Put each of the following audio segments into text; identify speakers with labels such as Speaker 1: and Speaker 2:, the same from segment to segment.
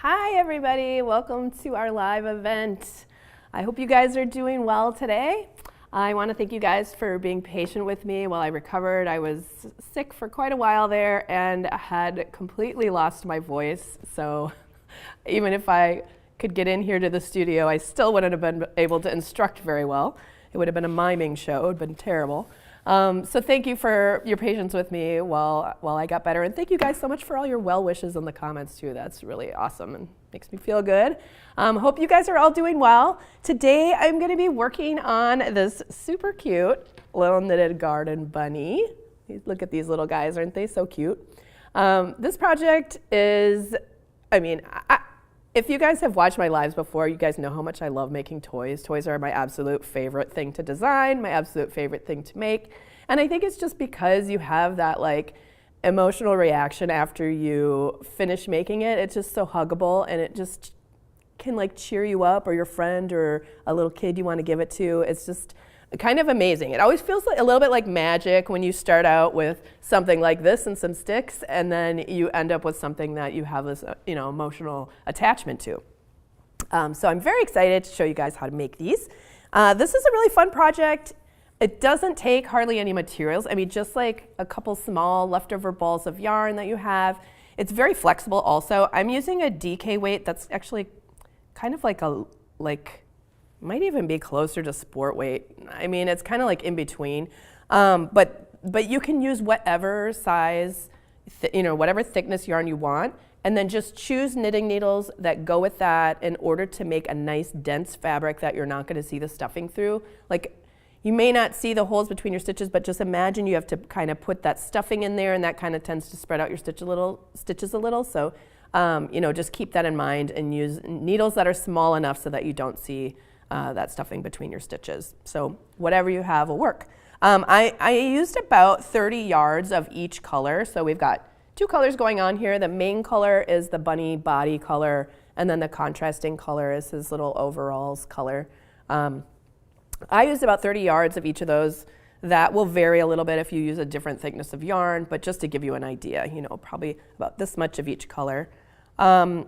Speaker 1: Hi everybody, welcome to our live event. I hope you guys are doing well today. I want to thank you guys for being patient with me while I recovered. I was sick for quite a while there and had completely lost my voice. So even if I could get in here to the studio, I still wouldn't have been able to instruct very well. It would have been a miming show. It would have been terrible. So thank you for your patience with me while I got better. And thank you guys so much for all your well wishes in the comments too. That's really awesome and makes me feel good. Hope you guys are all doing well. Today I'm going to be working on this super cute little knitted garden bunny. Look at these little guys, aren't they so cute? This project is, if you guys have watched my lives before, you guys know how much I love making toys. Toys are my absolute favorite thing to design, my absolute favorite thing to make. And I think it's just because you have that like emotional reaction after you finish making it. It's just so huggable and it just can like cheer you up, or your friend or a little kid you want to give it to. It's just kind of amazing. It always feels like a little bit like magic when you start out with something like this and some sticks, and then you end up with something that you have this emotional attachment to. So I'm very excited to show you guys how to make these. This is a really fun project. It doesn't take hardly any materials. I mean, just like a couple small leftover balls of yarn that you have. It's very flexible also. I'm using a DK weight that's actually kind of like might even be closer to sport weight. I mean, it's kind of like in between. But you can use whatever size, whatever thickness yarn you want, and then just choose knitting needles that go with that in order to make a nice dense fabric that you're not going to see the stuffing through. Like, you may not see the holes between your stitches, but just imagine you have to kind of put that stuffing in there, and that kind of tends to spread out your stitches a little. So, just keep that in mind and use needles that are small enough so that you don't see that stuffing between your stitches. So whatever you have will work. I used about 30 yards of each color. So we've got two colors going on here. The main color is the bunny body color, and then the contrasting color is his little overalls color. I used about 30 yards of each of those. That will vary a little bit if you use a different thickness of yarn, but just to give you an idea, probably about this much of each color. So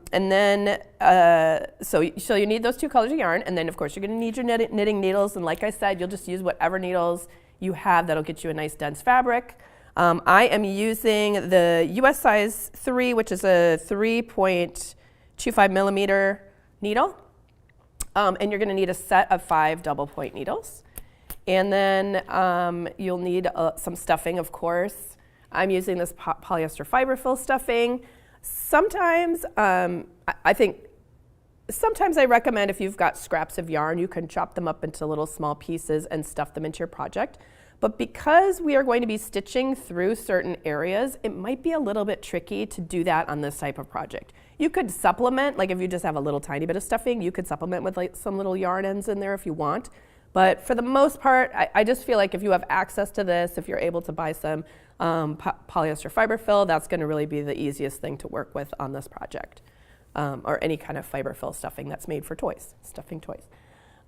Speaker 1: you need those two colors of yarn, and then of course you're going to need your knitting needles, and like I said, you'll just use whatever needles you have that'll get you a nice dense fabric. I am using the US size 3, which is a 3.25 millimeter needle, and you're going to need a set of 5 double point needles. And then you'll need some stuffing, of course. I'm using this polyester fiberfill stuffing. Sometimes I recommend if you've got scraps of yarn, you can chop them up into little small pieces and stuff them into your project. But because we are going to be stitching through certain areas, it might be a little bit tricky to do that on this type of project. You could supplement, like if you just have a little tiny bit of stuffing, you could supplement with like some little yarn ends in there if you want. But for the most part, I just feel like if you have access to this, if you're able to buy some polyester fiberfill, that's going to really be the easiest thing to work with on this project, or any kind of fiberfill stuffing that's made for toys, stuffing toys.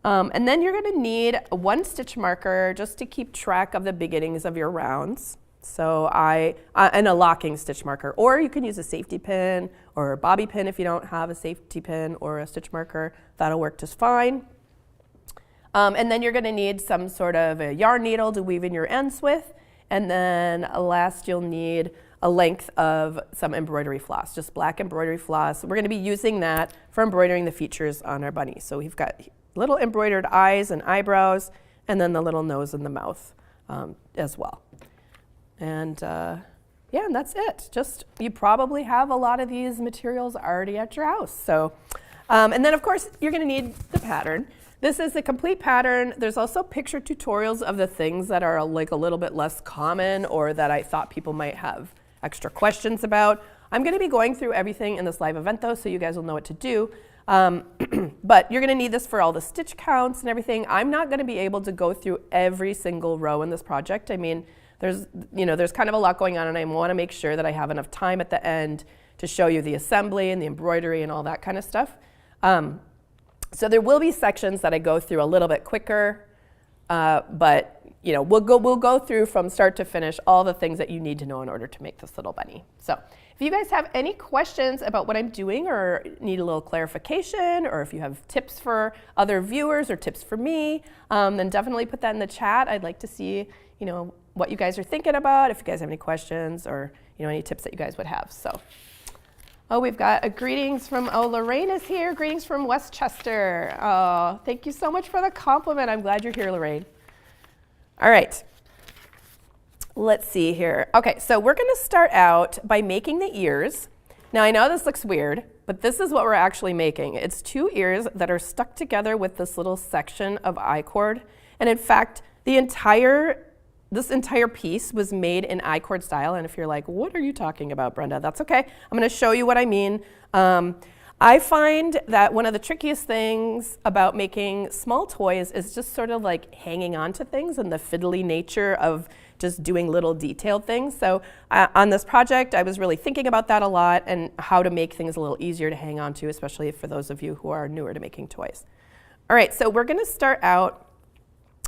Speaker 1: And then you're going to need one stitch marker just to keep track of the beginnings of your rounds. So and a locking stitch marker, or you can use a safety pin or a bobby pin if you don't have a safety pin or a stitch marker. That'll work just fine. And then you're going to need some sort of a yarn needle to weave in your ends with. And then last, you'll need a length of some embroidery floss, just black embroidery floss. We're going to be using that for embroidering the features on our bunny. So we've got little embroidered eyes and eyebrows, and then the little nose and the mouth as well. And and that's it. You probably have a lot of these materials already at your house. So, and then of course, you're going to need the pattern. This is a complete pattern. There's also picture tutorials of the things that are like a little bit less common or that I thought people might have extra questions about. I'm going to be going through everything in this live event though, so you guys will know what to do. But you're going to need this for all the stitch counts and everything. I'm not going to be able to go through every single row in this project. I mean, there's kind of a lot going on, and I want to make sure that I have enough time at the end to show you the assembly and the embroidery and all that kind of stuff. So there will be sections that I go through a little bit quicker, but we'll go through from start to finish all the things that you need to know in order to make this little bunny. So if you guys have any questions about what I'm doing or need a little clarification, or if you have tips for other viewers or tips for me, then definitely put that in the chat. I'd like to see, what you guys are thinking about, if you guys have any questions or, any tips that you guys would have. So, we've got a greetings from, Lorraine is here. Greetings from Westchester. Oh, thank you so much for the compliment. I'm glad you're here, Lorraine. All right. Let's see here. Okay, so we're going to start out by making the ears. Now, I know this looks weird, but this is what we're actually making. It's 2 ears that are stuck together with this little section of I-cord. And in fact, this entire piece was made in I-cord style. And if you're like, what are you talking about, Brenda? That's okay. I'm going to show you what I mean. I find that one of the trickiest things about making small toys is just sort of like hanging on to things and the fiddly nature of just doing little detailed things. So on this project, I was really thinking about that a lot and how to make things a little easier to hang on to, especially for those of you who are newer to making toys. All right, so we're going to start out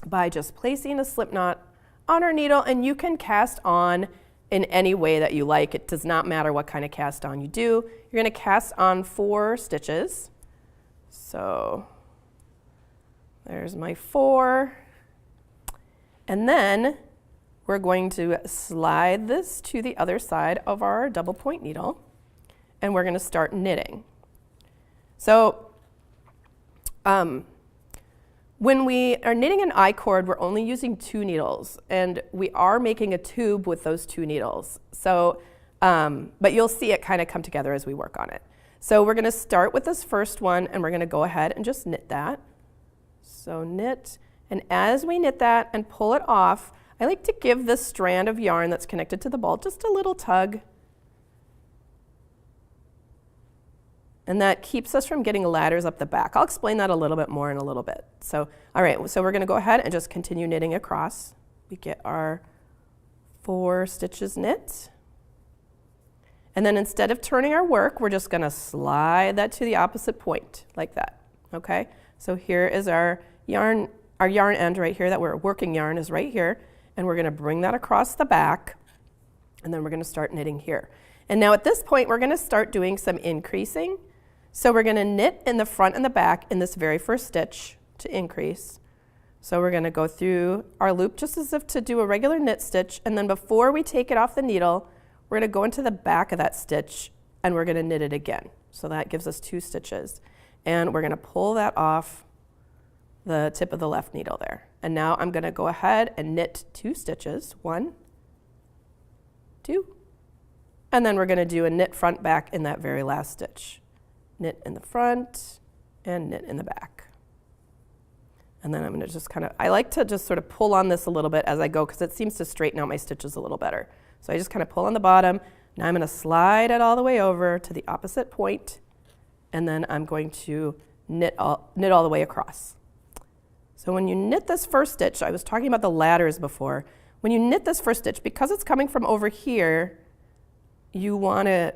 Speaker 1: by just placing a slip knot on our needle, and you can cast on in any way that you like. It does not matter what kind of cast on you do. You're going to cast on 4 stitches. So there's my 4. And then we're going to slide this to the other side of our double point needle, and we're going to start knitting. So when we are knitting an I-cord, we're only using 2 needles, and we are making a tube with those 2 needles. So, but you'll see it kind of come together as we work on it. So we're going to start with this first one, and we're going to go ahead and just knit that. So knit, and as we knit that and pull it off, I like to give this strand of yarn that's connected to the ball just a little tug. And that keeps us from getting ladders up the back. I'll explain that a little bit more in a little bit. So, all right, so we're going to go ahead and just continue knitting across. We get our 4 stitches knit. And then instead of turning our work, we're just going to slide that to the opposite point like that. Okay? So here is our yarn end right here, that we're working yarn is right here. And we're going to bring that across the back, and then we're going to start knitting here. And now at this point, we're going to start doing some increasing. So we're going to knit in the front and the back in this very first stitch to increase. So we're going to go through our loop just as if to do a regular knit stitch, and then before we take it off the needle, we're going to go into the back of that stitch, and we're going to knit it again. So that gives us 2 stitches. And we're going to pull that off the tip of the left needle there. And now I'm going to go ahead and knit 2 stitches. 1, 2, and then we're going to do a knit front back in that very last stitch. Knit in the front and knit in the back. And then I'm going to just I like to just sort of pull on this a little bit as I go because it seems to straighten out my stitches a little better. So I just kind of pull on the bottom. Now I'm going to slide it all the way over to the opposite point, and then I'm going to knit all the way across. So when you knit this first stitch, I was talking about the ladders before. When you knit this first stitch, because it's coming from over here, you want to,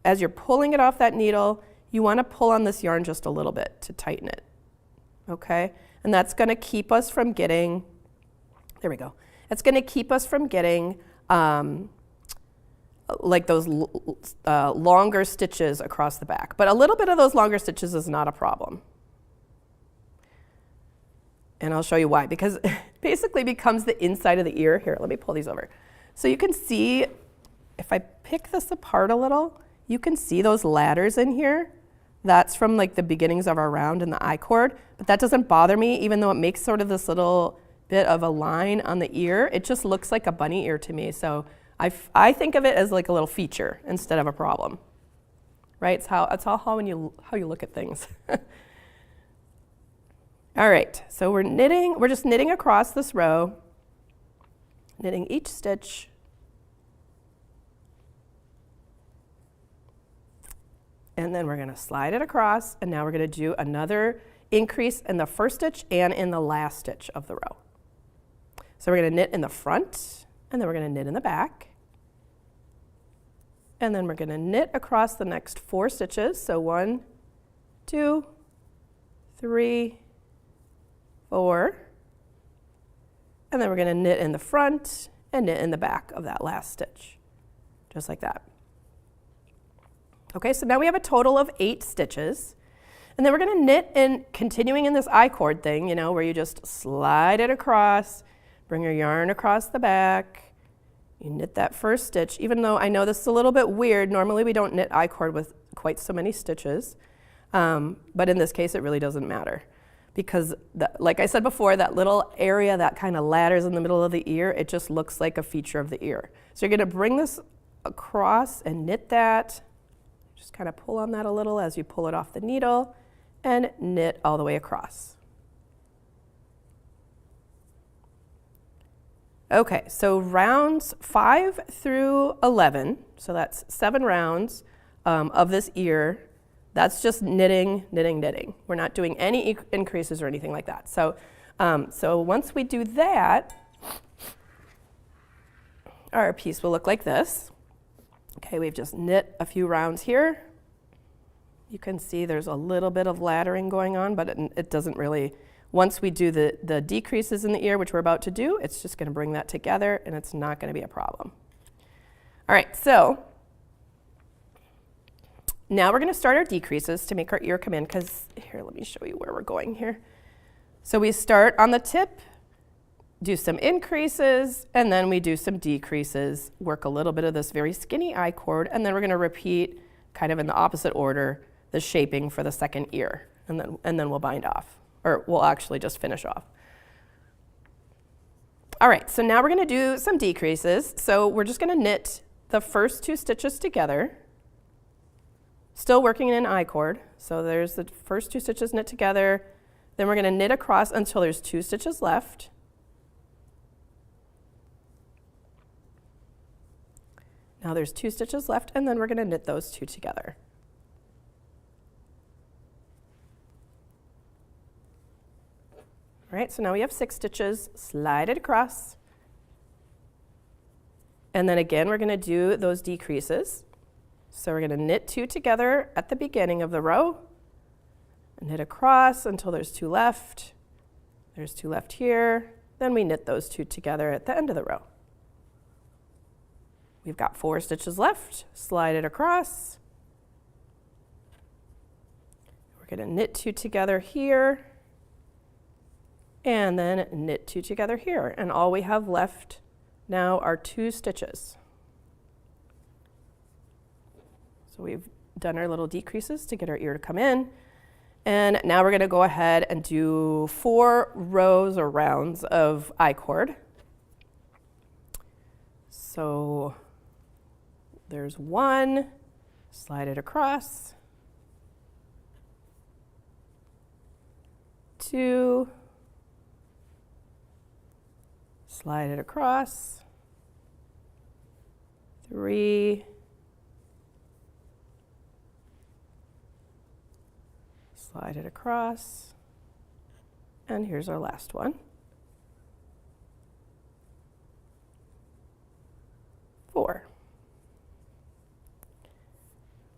Speaker 1: as you're pulling it off that needle, you want to pull on this yarn just a little bit to tighten it, okay? And that's going to keep us from getting, there we go. It's going to keep us from getting like those longer stitches across the back. But a little bit of those longer stitches is not a problem. And I'll show you why, because it basically becomes the inside of the ear. Here, let me pull these over. So you can see, if I pick this apart a little, you can see those ladders in here. That's from like the beginnings of our round in the I-cord, but that doesn't bother me, even though it makes sort of this little bit of a line on the ear. It just looks like a bunny ear to me. So I think of it as like a little feature instead of a problem, right? It's all how you look at things. All right, so we're just knitting across this row, knitting each stitch. And then we're going to slide it across, and now we're going to do another increase in the first stitch and in the last stitch of the row. So we're going to knit in the front, and then we're going to knit in the back. And then we're going to knit across the next 4 stitches. So 1, 2, 3, 4. and then we're going to knit in the front and knit in the back of that last stitch, just like that. Okay, so now we have a total of 8 stitches. And then we're going to knit in, continuing in this I-cord thing, you know, where you just slide it across, bring your yarn across the back, you knit that first stitch, even though I know this is a little bit weird. Normally we don't knit I-cord with quite so many stitches, but in this case it really doesn't matter. Because, like I said before, that little area that kind of ladders in the middle of the ear, it just looks like a feature of the ear. So you're going to bring this across and knit that. Just kind of pull on that a little as you pull it off the needle and knit all the way across. Okay, so rounds 5 through 11, so that's 7 rounds of this ear. That's just knitting, knitting, knitting. We're not doing any increases or anything like that. So, so once we do that, our piece will look like this. Okay, we've just knit a few rounds here. You can see there's a little bit of laddering going on, but it doesn't really, once we do the decreases in the ear, which we're about to do, it's just going to bring that together and it's not going to be a problem. All right, so now we're going to start our decreases to make our ear come in, because here, let me show you where we're going here. So we start on the tip, do some increases, and then we do some decreases, work a little bit of this very skinny I-cord, and then we're going to repeat kind of in the opposite order the shaping for the second ear, and then we'll bind off, or we'll actually just finish off. All right, so now we're going to do some decreases. So we're just going to knit the first 2 stitches together, still working in an I-cord. So there's the first 2 stitches knit together, then we're going to knit across until there's 2 stitches left. Now there's 2 stitches left, and then we're going to knit those 2 together. All right, so now we have 6 stitches, slide it across. And then again, we're going to do those decreases. So we're going to knit 2 together at the beginning of the row, and knit across until there's 2 left. There's 2 left here. Then we knit those 2 together at the end of the row. We've got 4 stitches left, slide it across. We're going to knit 2 together here, and then knit 2 together here. And all we have left now are 2 stitches. So we've done our little decreases to get our ear to come in. And now we're going to go ahead and do 4 rows or rounds of I-cord. So there's 1, slide it across, 2, slide it across, 3, slide it across, and here's our last one. 4.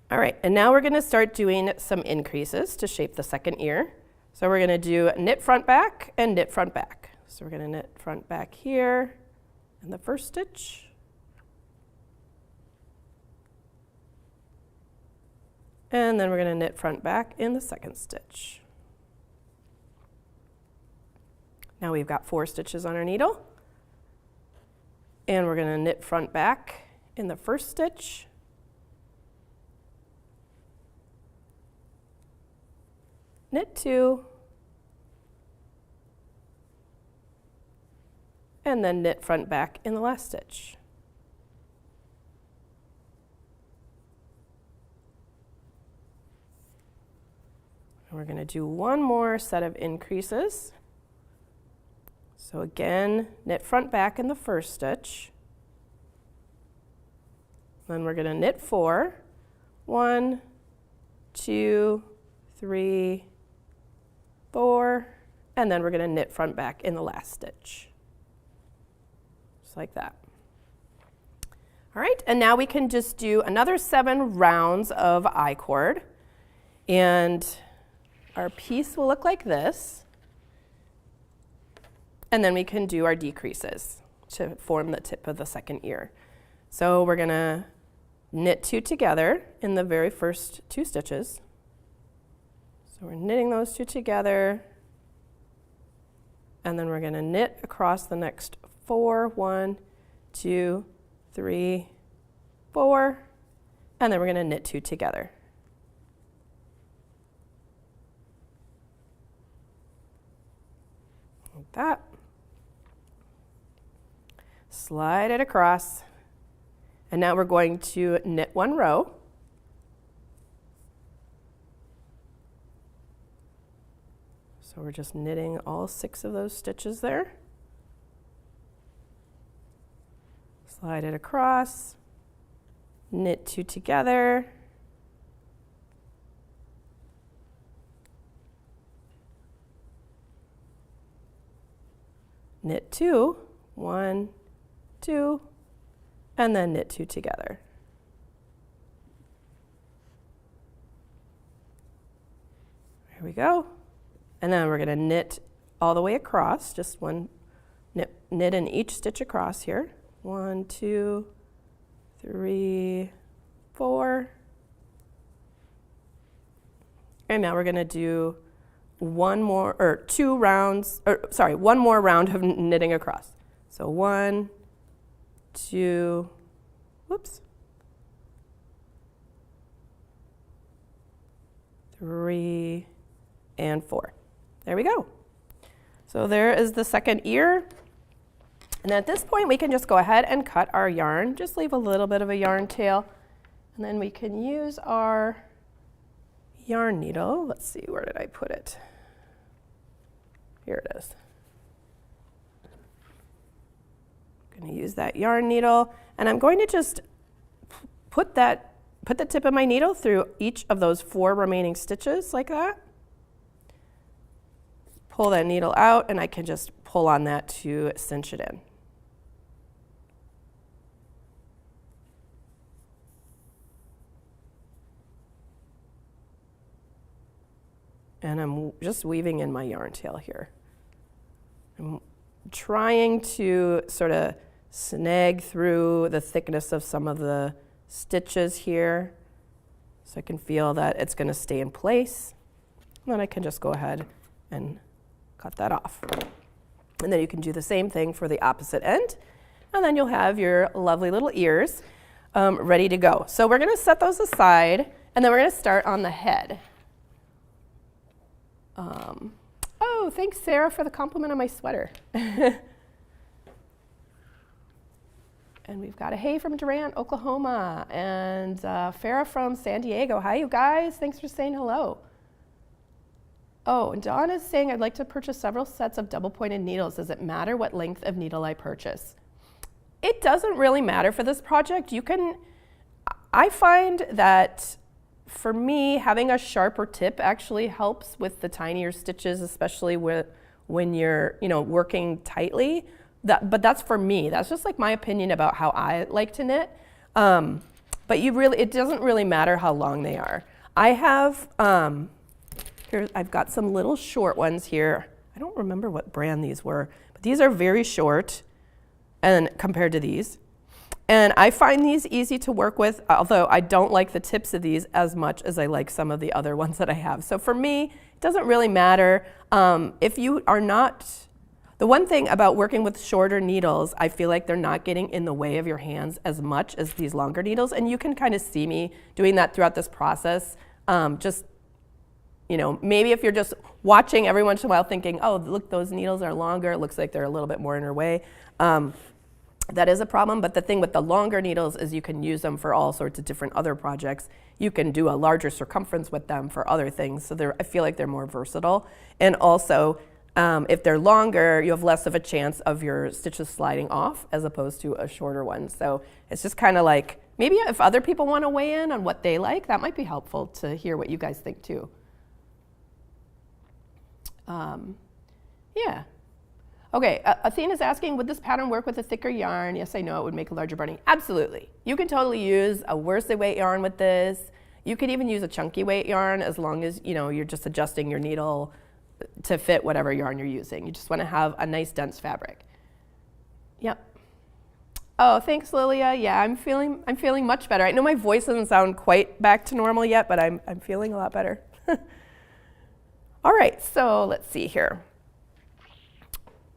Speaker 1: All right, and now we're going to start doing some increases to shape the second ear. So we're going to do knit front back and knit front back. So we're going to knit front back here in the first stitch. And then we're going to knit front back in the second stitch. Now we've got 4 stitches on our needle. And we're going to knit front back in the first stitch. Knit 2, and then knit front back in the last stitch. And we're going to do one more set of increases. So again, knit front back in the first stitch. Then we're going to knit 4. 1, 2, 3, 4, and then we're going to knit front back in the last stitch. Just like that. All right, and now we can just do another 7 rounds of I-cord, and our piece will look like this. And then we can do our decreases to form the tip of the second ear. So we're going to knit 2 together in the very first 2 stitches. So we're knitting those 2 together, and then we're going to knit across the next 4, 1, 2, 3, 4, and then we're going to knit 2 together. Like that. Slide it across, and now we're going to knit 1 row. So we're just knitting all 6 of those stitches there. Slide it across, knit 2 together, knit 2, 1, 2, and then knit 2 together. There we go. And then we're going to knit all the way across, just one knit in each stitch across here. 1, 2, 3, 4. And now we're going to do one more round of knitting across. So 1, 2, whoops, 3, and 4. There we go. So there is the second ear. And at this point, we can just go ahead and cut our yarn. Just leave a little bit of a yarn tail. And then we can use our yarn needle. Let's see, where did I put it? Here it is. I'm going to use that yarn needle. And I'm going to just put the tip of my needle through each of those 4 remaining stitches like that. Pull that needle out, and I can just pull on that to cinch it in. And I'm just weaving in my yarn tail here. I'm trying to sort of snag through the thickness of some of the stitches here so I can feel that it's going to stay in place. And then I can just go ahead and cut that off. And then you can do the same thing for the opposite end. And then you'll have your lovely little ears ready to go. So we're going to set those aside, and then we're going to start on the head. Oh, thanks, Sarah, for the compliment on my sweater. And we've got a hey from Durant, Oklahoma, and Farah from San Diego. Hi, you guys. Thanks for saying hello. Oh, and Dawn is saying, I'd like to purchase several sets of double-pointed needles. Does it matter what length of needle I purchase? It doesn't really matter for this project. I find that for me, having a sharper tip actually helps with the tinier stitches, especially when you're working tightly. But that's for me. That's just like my opinion about how I like to knit. But it doesn't really matter how long they are. I have, I've got some little short ones here. I don't remember what brand these were, but these are very short and compared to these. And I find these easy to work with, although I don't like the tips of these as much as I like some of the other ones that I have. So for me, it doesn't really matter. If you are not, the one thing about working with shorter needles, I feel like they're not getting in the way of your hands as much as these longer needles. And you can kind of see me doing that throughout this process. Maybe if you're just watching every once in a while thinking, oh, look, those needles are longer. It looks like they're a little bit more in her way. That is a problem, but the thing with the longer needles is you can use them for all sorts of different other projects. You can do a larger circumference with them for other things, so I feel like they're more versatile. And also, if they're longer, you have less of a chance of your stitches sliding off as opposed to a shorter one. So it's just kind of like, maybe if other people want to weigh in on what they like, that might be helpful to hear what you guys think too. Yeah. Okay, Athena's asking, would this pattern work with a thicker yarn? Yes, I know it would make a larger bunny. Absolutely. You can totally use a worsted weight yarn with this. You could even use a chunky weight yarn as long as you're just adjusting your needle to fit whatever yarn you're using. You just want to have a nice dense fabric. Yep. Oh, thanks, Lilia. Yeah, I'm feeling much better. I know my voice doesn't sound quite back to normal yet, but I'm feeling a lot better. All right, so let's see here.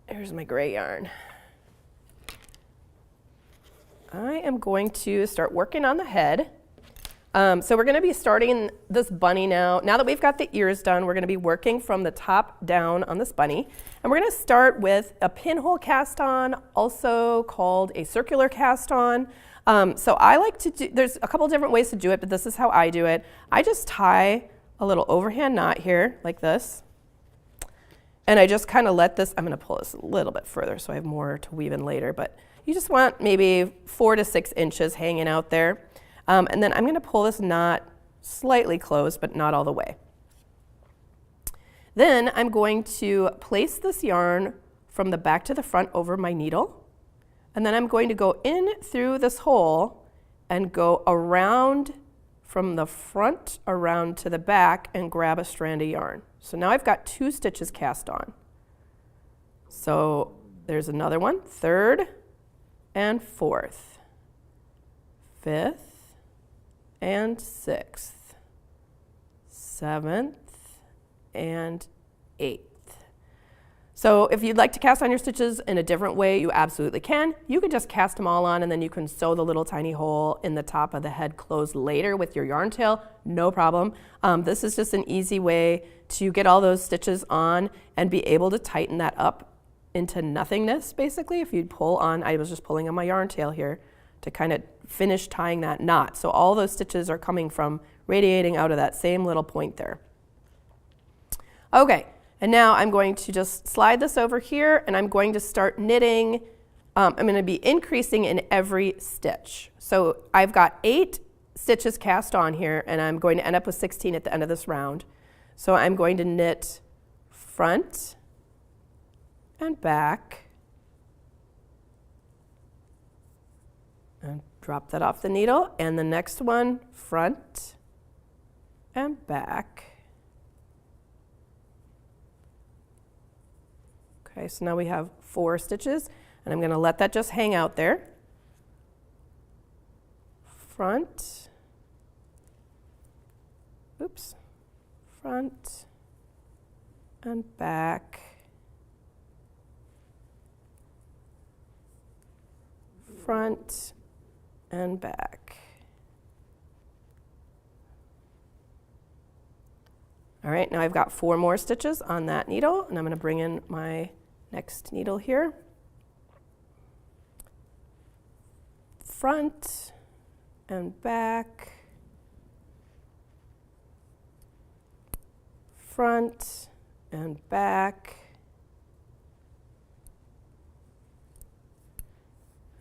Speaker 1: Here's my gray yarn. I am going to start working on the head. So we're going to be starting this bunny now. Now that we've got the ears done, we're going to be working from the top down on this bunny. And we're going to start with a pinhole cast on, also called a circular cast on. So I like to do, there's a couple different ways to do it, but this is how I do it. I just tie a little overhand knot here, like this. And I just kind of let this, I'm going to pull this a little bit further so I have more to weave in later, but you just want maybe 4 to 6 inches hanging out there. And then I'm going to pull this knot slightly closed, but not all the way. Then I'm going to place this yarn from the back to the front over my needle. And then I'm going to go in through this hole and go around from the front around to the back and grab a strand of yarn. So now I've got 2 stitches cast on. So there's another one, 3rd and 4th, 5th and 6th, 7th and 8th. So if you'd like to cast on your stitches in a different way, you absolutely can. You can just cast them all on and then you can sew the little tiny hole in the top of the head closed later with your yarn tail, no problem. This is just an easy way to get all those stitches on and be able to tighten that up into nothingness, basically. If you'd pull on, I was just pulling on my yarn tail here to kind of finish tying that knot. So all those stitches are coming from radiating out of that same little point there. Okay, and now I'm going to just slide this over here and I'm going to start knitting. I'm going to be increasing in every stitch. So I've got 8 stitches cast on here and I'm going to end up with 16 at the end of this round. So I'm going to knit front and back and drop that off the needle, and the next one, front and back. Okay, so now we have 4 stitches, and I'm going to let that just hang out there. Front, oops, front and back. Front and back. All right, now I've got 4 more stitches on that needle, and I'm going to bring in my next needle here. Front and back. Front and back.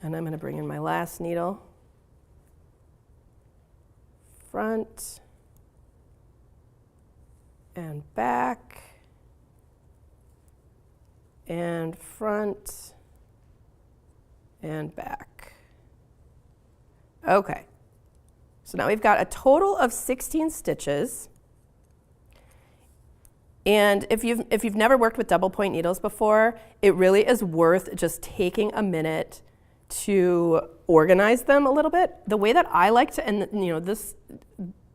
Speaker 1: And I'm going to bring in my last needle. Front and back. And front and back. Okay. So now we've got a total of 16 stitches. And if you've never worked with double point needles before, it really is worth just taking a minute to organize them a little bit. The way that I like to, and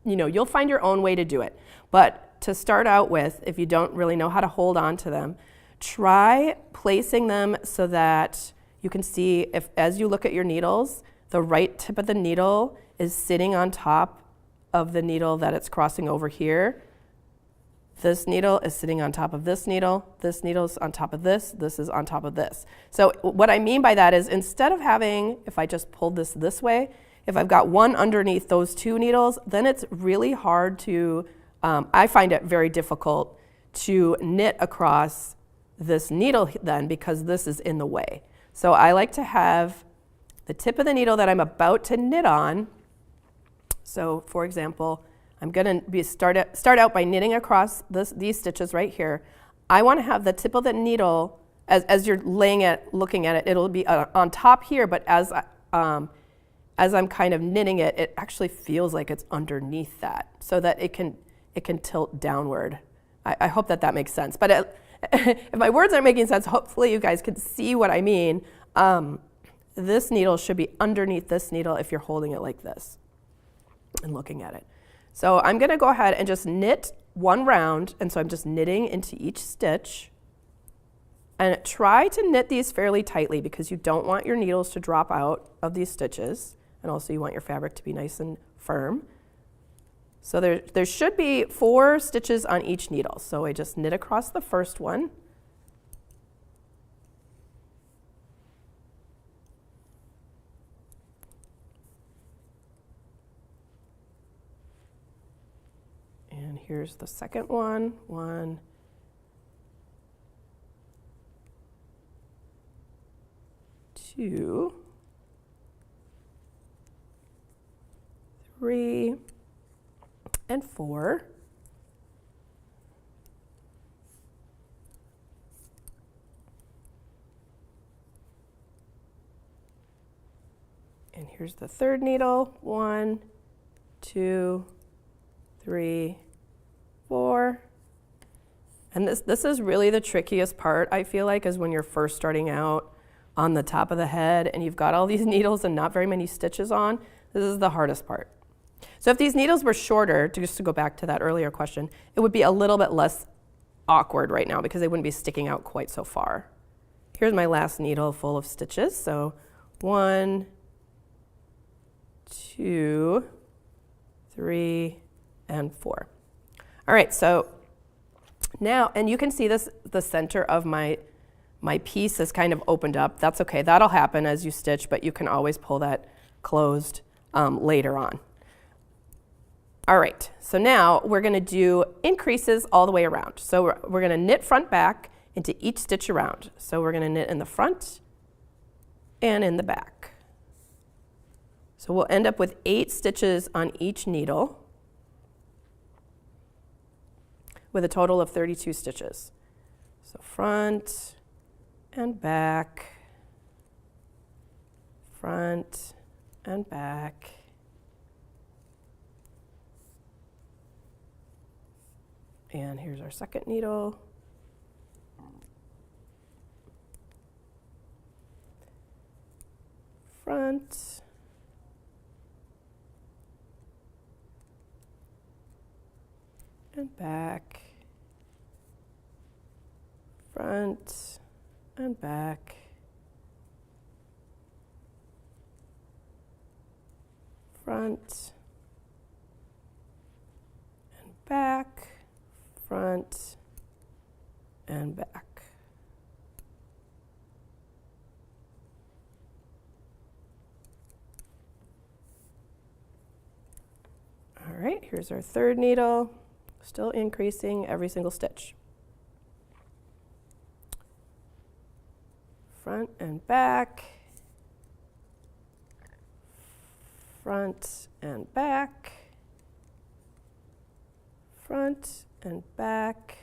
Speaker 1: you'll find your own way to do it. But to start out with, if you don't really know how to hold on to them, try placing them so that you can see if, as you look at your needles, the right tip of the needle is sitting on top of the needle that it's crossing over here. This needle is sitting on top of this needle's on top of this is on top of this. So what I mean by that is instead of having, if I just pulled this way, if I've got one underneath those 2 needles, then it's really hard to, I find it very difficult to knit across this needle then because this is in the way. So I like to have the tip of the needle that I'm about to knit on. So for example, I'm going to start out by knitting across these stitches right here. I want to have the tip of the needle, as you're looking at it, it'll be on top here, but as I'm kind of knitting it, it actually feels like it's underneath that, so that it can tilt downward I hope that makes sense. But if my words aren't making sense, hopefully you guys can see what I mean. This needle should be underneath this needle if you're holding it like this and looking at it. So I'm going to go ahead and just knit one round, and so I'm just knitting into each stitch. And try to knit these fairly tightly because you don't want your needles to drop out of these stitches, and also you want your fabric to be nice and firm. So there should be 4 stitches on each needle. So I just knit across the first one. And here's the second one. 1, 2, 3, and 4. And here's the third needle. 1, 2, 3, 4. And this is really the trickiest part, I feel like, is when you're first starting out on the top of the head and you've got all these needles and not very many stitches on. This is the hardest part. So if these needles were shorter, just to go back to that earlier question, it would be a little bit less awkward right now because they wouldn't be sticking out quite so far. Here's my last needle full of stitches. So 1, 2, 3, and 4. All right, so now, and you can see this, the center of my piece is kind of opened up. That's okay, that'll happen as you stitch, but you can always pull that closed later on. All right, so now we're gonna do increases all the way around. So we're gonna knit front back into each stitch around. So we're gonna knit in the front and in the back. So we'll end up with 8 stitches on each needle with a total of 32 stitches. So front and back, front and back, and here's our second needle. Front, and back, front and back, front and back, front and back. All right, here's our third needle, still increasing every single stitch. Front and back, front and back, front and back,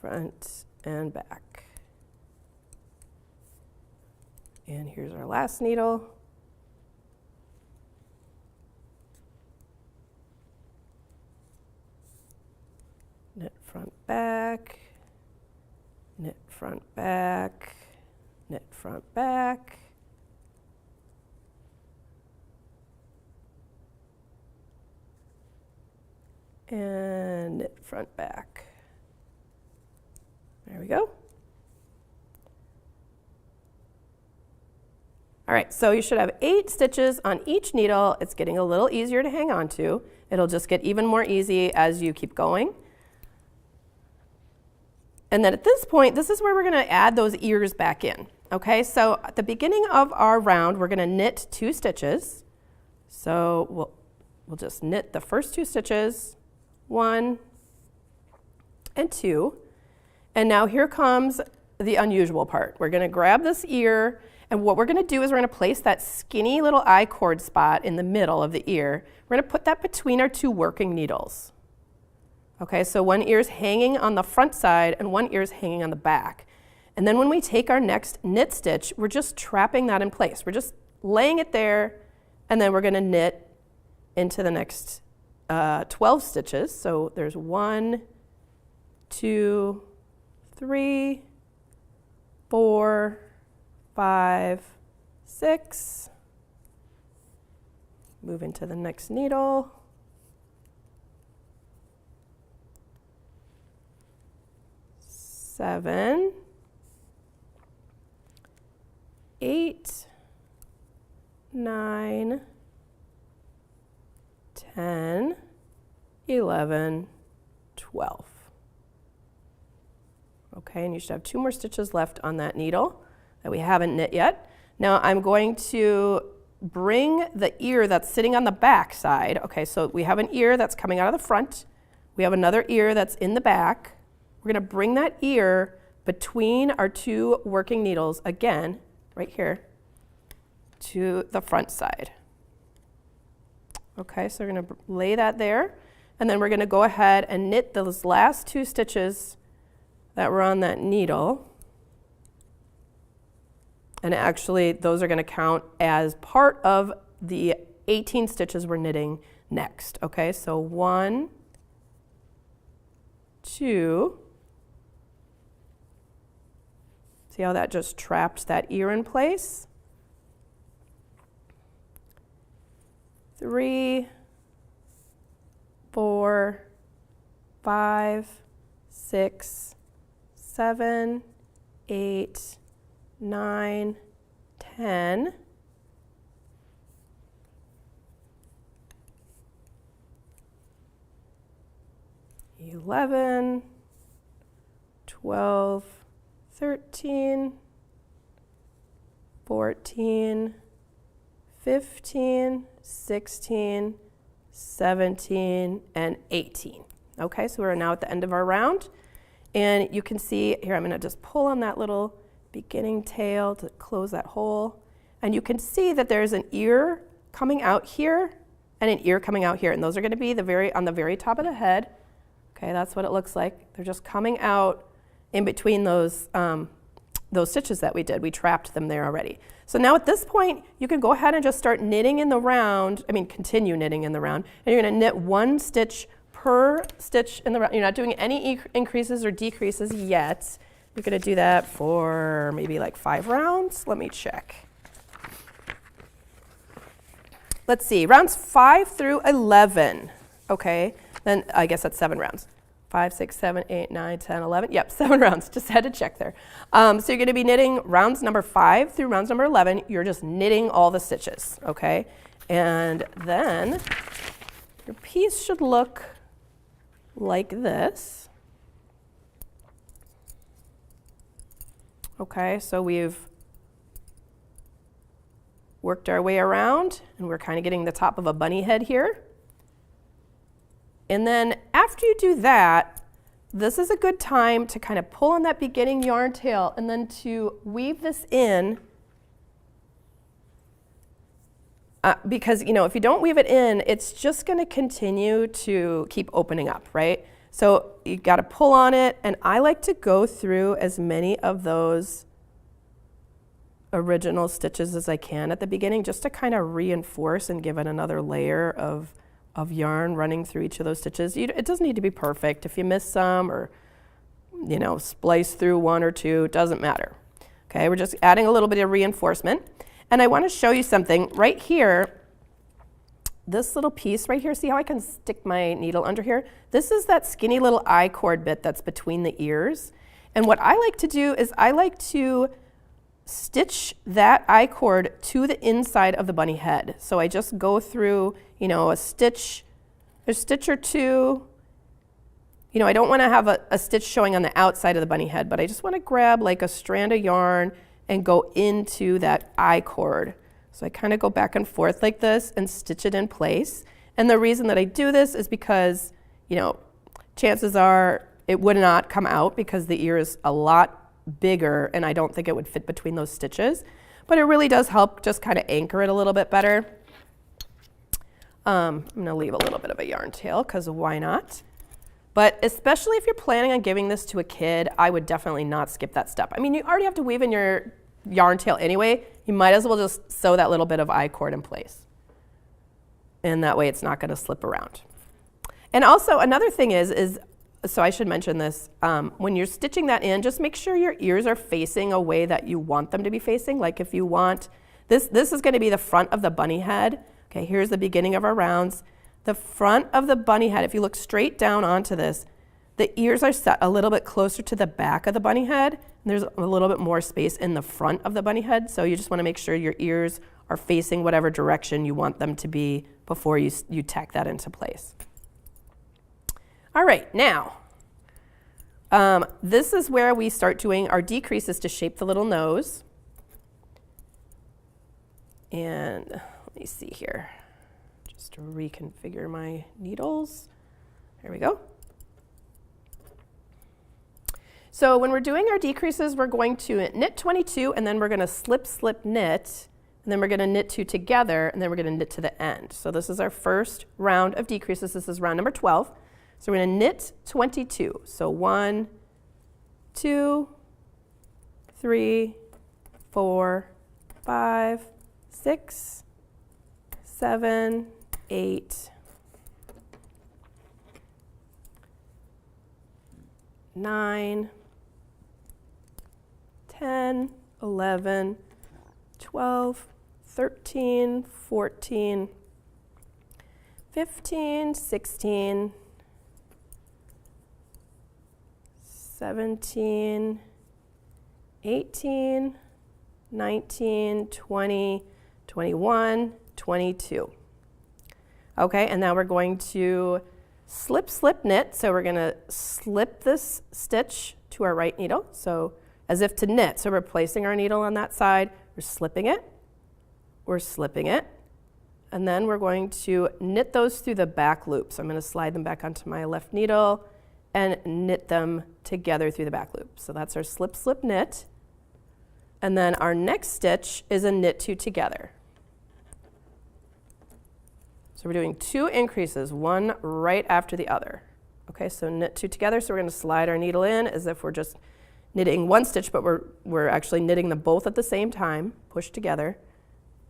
Speaker 1: front and back. And here's our last needle. Knit front back, knit front back, knit front back, and knit front back. There we go. All right, so you should have 8 stitches on each needle. It's getting a little easier to hang on to. It'll just get even more easy as you keep going. And then at this point, this is where we're gonna add those ears back in. Okay, so at the beginning of our round, we're gonna knit 2 stitches. So we'll just knit the first 2 stitches, 1 and 2. And now here comes the unusual part. We're gonna grab this ear, and what we're gonna do is we're gonna place that skinny little I-cord spot in the middle of the ear. We're gonna put that between our 2 working needles. Okay, so one ear is hanging on the front side and one ear is hanging on the back. And then when we take our next knit stitch, we're just trapping that in place. We're just laying it there, and then we're gonna knit into the next 12 stitches. So there's 1, 2, 3, 4, 5, 6. Move into the next needle. 7, 8, 9, 10, 11, 12. Okay, and you should have 2 more stitches left on that needle that we haven't knit yet. Now I'm going to bring the ear that's sitting on the back side. Okay, so we have an ear that's coming out of the front. We have another ear that's in the back. We're going to bring that ear between our 2 working needles again, right here, to the front side. Okay, so we're going to lay that there, and then we're going to go ahead and knit those last 2 stitches that were on that needle. And actually, those are going to count as part of the 18 stitches we're knitting next. Okay, so 1, 2. See how that just trapped that ear in place? 3, 4, 5, 6, 7, 8, 9, 10. 11, 12, 13, 14, 15, 16, 17, and 18. Okay, so we're now at the end of our round. And you can see, here I'm going to just pull on that little beginning tail to close that hole. And you can see that there's an ear coming out here and an ear coming out here. And those are going to be on the very top of the head. Okay, that's what it looks like. They're just coming out in between those stitches that we did. We trapped them there already. So now at this point, you can go ahead and just start knitting in the round. Continue knitting in the round. And you're going to knit 1 stitch per stitch in the round. You're not doing any increases or decreases yet. You're going to do that for maybe like 5 rounds. Let me check. Let's see, rounds 5 through 11. Okay, then I guess that's 7 rounds. 5, 6, 7, 8, 9, 10, 11. Yep, 7 rounds. Just had to check there. So you're going to be knitting rounds number 5 through rounds number 11. You're just knitting all the stitches, okay? And then your piece should look like this. Okay, so we've worked our way around, and we're kind of getting the top of a bunny head here. And then after you do that, this is a good time to kind of pull on that beginning yarn tail and then to weave this in because, if you don't weave it in, it's just going to continue to keep opening up, right? So you got to pull on it, and I like to go through as many of those original stitches as I can at the beginning just to kind of reinforce and give it another layer of yarn running through each of those stitches. It doesn't need to be perfect. If you miss some or, splice through 1 or 2, it doesn't matter. Okay, we're just adding a little bit of reinforcement. And I want to show you something right here. This little piece right here, see how I can stick my needle under here? This is that skinny little I-cord bit that's between the ears. And what I like to do is I like to stitch that I-cord to the inside of the bunny head. So I just go through, a stitch or 2. I don't want to have a stitch showing on the outside of the bunny head, but I just want to grab like a strand of yarn and go into that I-cord. So I kind of go back and forth like this and stitch it in place. And the reason that I do this is because, chances are it would not come out because the ear is a lot bigger and I don't think it would fit between those stitches. But it really does help just kind of anchor it a little bit better. I'm going to leave a little bit of a yarn tail because why not? But especially if you're planning on giving this to a kid, I would definitely not skip that step. You already have to weave in your yarn tail anyway. You might as well just sew that little bit of I-cord in place. And that way it's not going to slip around. And also another thing is so I should mention this, when you're stitching that in, just make sure your ears are facing a way that you want them to be facing. Like if you want, this is going to be the front of the bunny head. Okay, here's the beginning of our rounds. The front of the bunny head, if you look straight down onto this, the ears are set a little bit closer to the back of the bunny head, and there's a little bit more space in the front of the bunny head, so you just want to make sure your ears are facing whatever direction you want them to be before you tack that into place. All right, now, this is where we start doing our decreases to shape the little nose. And let me see here, just to reconfigure my needles. There we go. So when we're doing our decreases, we're going to knit 22, and then we're going to slip, slip, knit, and then we're going to knit 2 together, and then we're going to knit to the end. So this is our first round of decreases. This is round number 12. So we're going to knit 22. So 1, 2, 3, 4, 5, 6, 7, 8, 9, 10, 11, 12, 13, 14, 15, 16, 17, 18, 19, 20, 21, 22. Okay, and now we're going to slip, slip, knit. So we're going to slip this stitch to our right needle, so as if to knit. So we're placing our needle on that side, we're slipping it, and then we're going to knit those through the back loop. So I'm going to slide them back onto my left needle and knit them together through the back loop. So that's our slip, slip, knit. And then our next stitch is a knit 2 together. So we're doing 2 increases, one right after the other. Okay, so knit 2 together, so we're going to slide our needle in as if we're just knitting one stitch, but we're actually knitting them both at the same time, push together.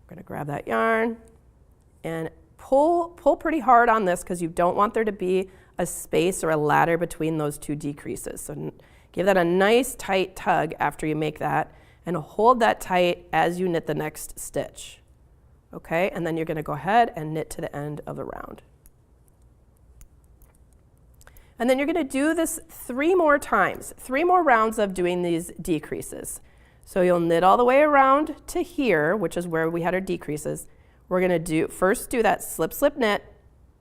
Speaker 1: We're going to grab that yarn and pull pretty hard on this because you don't want there to be a space or a ladder between those 2 decreases. So give that a nice tight tug after you make that, and hold that tight as you knit the next stitch. Okay, and then you're going to go ahead and knit to the end of the round. And then you're going to do this 3 more times, 3 more rounds of doing these decreases. So you'll knit all the way around to here, which is where we had our decreases. We're going to first do that slip, slip, knit,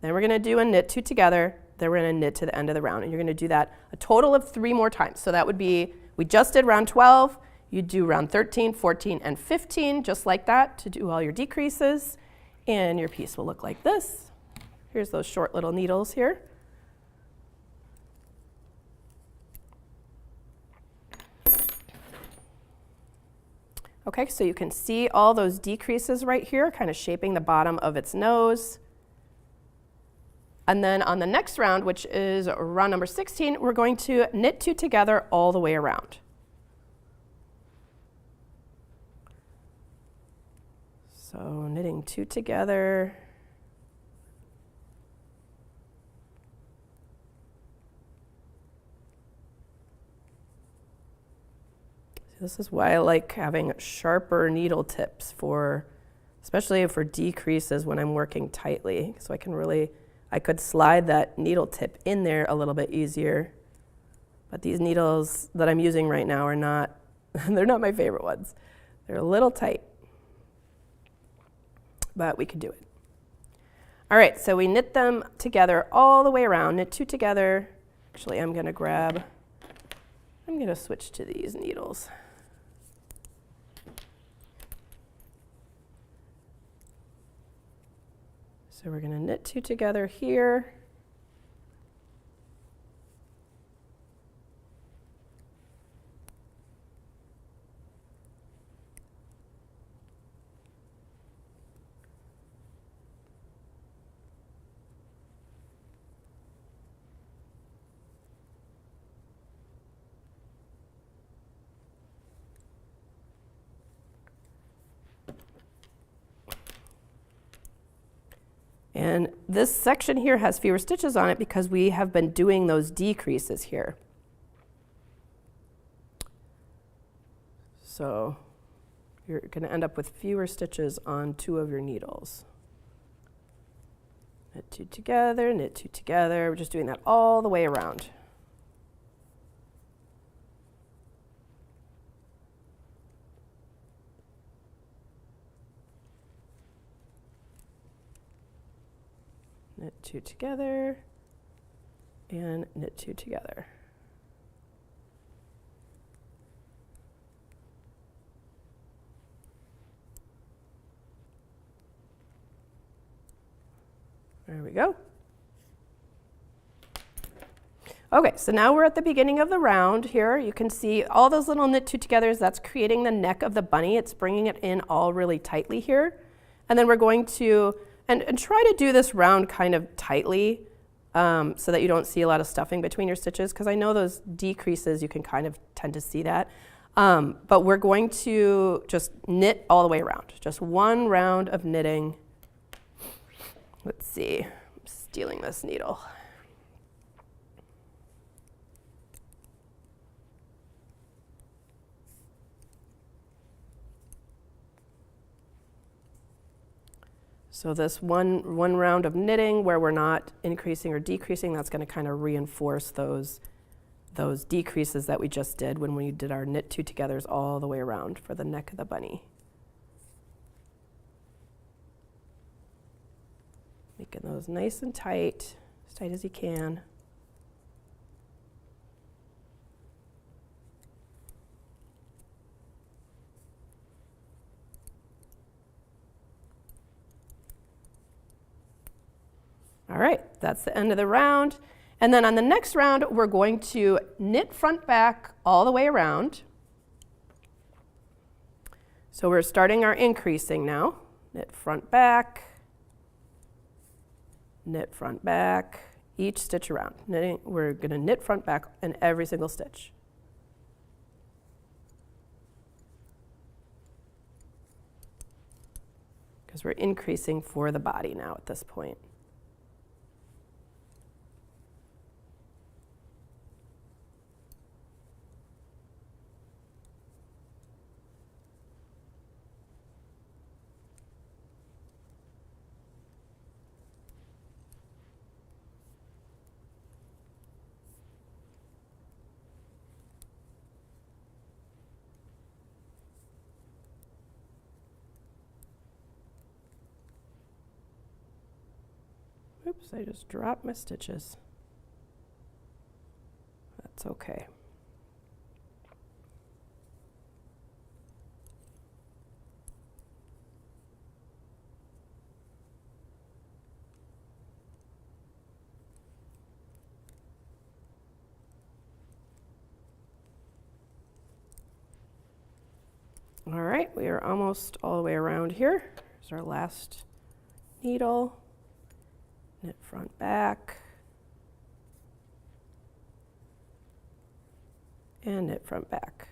Speaker 1: then we're going to do a knit 2 together, then we're going to knit to the end of the round. And you're going to do that a total of 3 more times. So that would be, we just did round 12, you do round 13, 14, and 15, just like that, to do all your decreases. And your piece will look like this. Here's those short little needles here. Okay, so you can see all those decreases right here, kind of shaping the bottom of its nose. And then on the next round, which is round number 16, we're going to knit 2 together all the way around. So knitting 2 together. This is why I like having sharper needle tips especially for decreases when I'm working tightly. So I could slide that needle tip in there a little bit easier. But these needles that I'm using right now are they're not my favorite ones. They're a little tight. But we could do it. All right, so we knit them together all the way around, knit 2 together. Actually, I'm going to switch to these needles. So we're going to knit 2 together here. And this section here has fewer stitches on it because we have been doing those decreases here. So you're going to end up with fewer stitches on 2 of your needles. Knit 2 together, knit 2 together. We're just doing that all the way around. Knit 2 together, and knit 2 together. There we go. Okay, so now we're at the beginning of the round here. You can see all those little knit 2 togethers. That's creating the neck of the bunny. It's bringing it in all really tightly here. And then we're going to, and try to do this round kind of tightly so that you don't see a lot of stuffing between your stitches, because I know those decreases, you can kind of tend to see that. But we're going to just knit all the way around. Just one round of knitting. Let's see, I'm stealing this needle. So this one round of knitting where we're not increasing or decreasing, that's going to kind of reinforce those decreases that we just did when we did our knit 2 togethers all the way around for the neck of the bunny. Making those nice and tight, as tight as you can. All right, that's the end of the round. And then on the next round, we're going to knit front back all the way around. So we're starting our increasing now. Knit front back, knit front back, each stitch around. Knitting, we're going to knit front back in every single stitch. Because we're increasing for the body now at this point. Oops, I just dropped my stitches. That's okay. All right, we are almost all the way around here. Here's our last needle. Knit front back, and knit front back.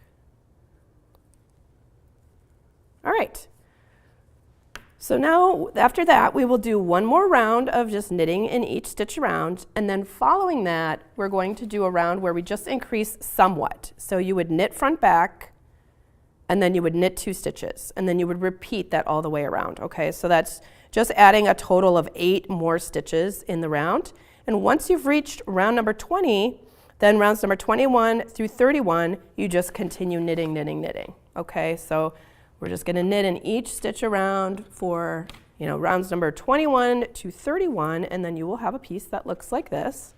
Speaker 1: All right, so now after that we will do one more round of just knitting in each stitch around, and then following that we're going to do a round where we just increase somewhat. So you would knit front back, and then you would knit 2 stitches, and then you would repeat that all the way around, okay? So that's just adding a total of 8 more stitches in the round. And once you've reached round number 20, then rounds number 21 through 31, you just continue knitting, knitting, knitting, okay? So we're just gonna knit in each stitch around for, rounds number 21 to 31, and then you will have a piece that looks like this.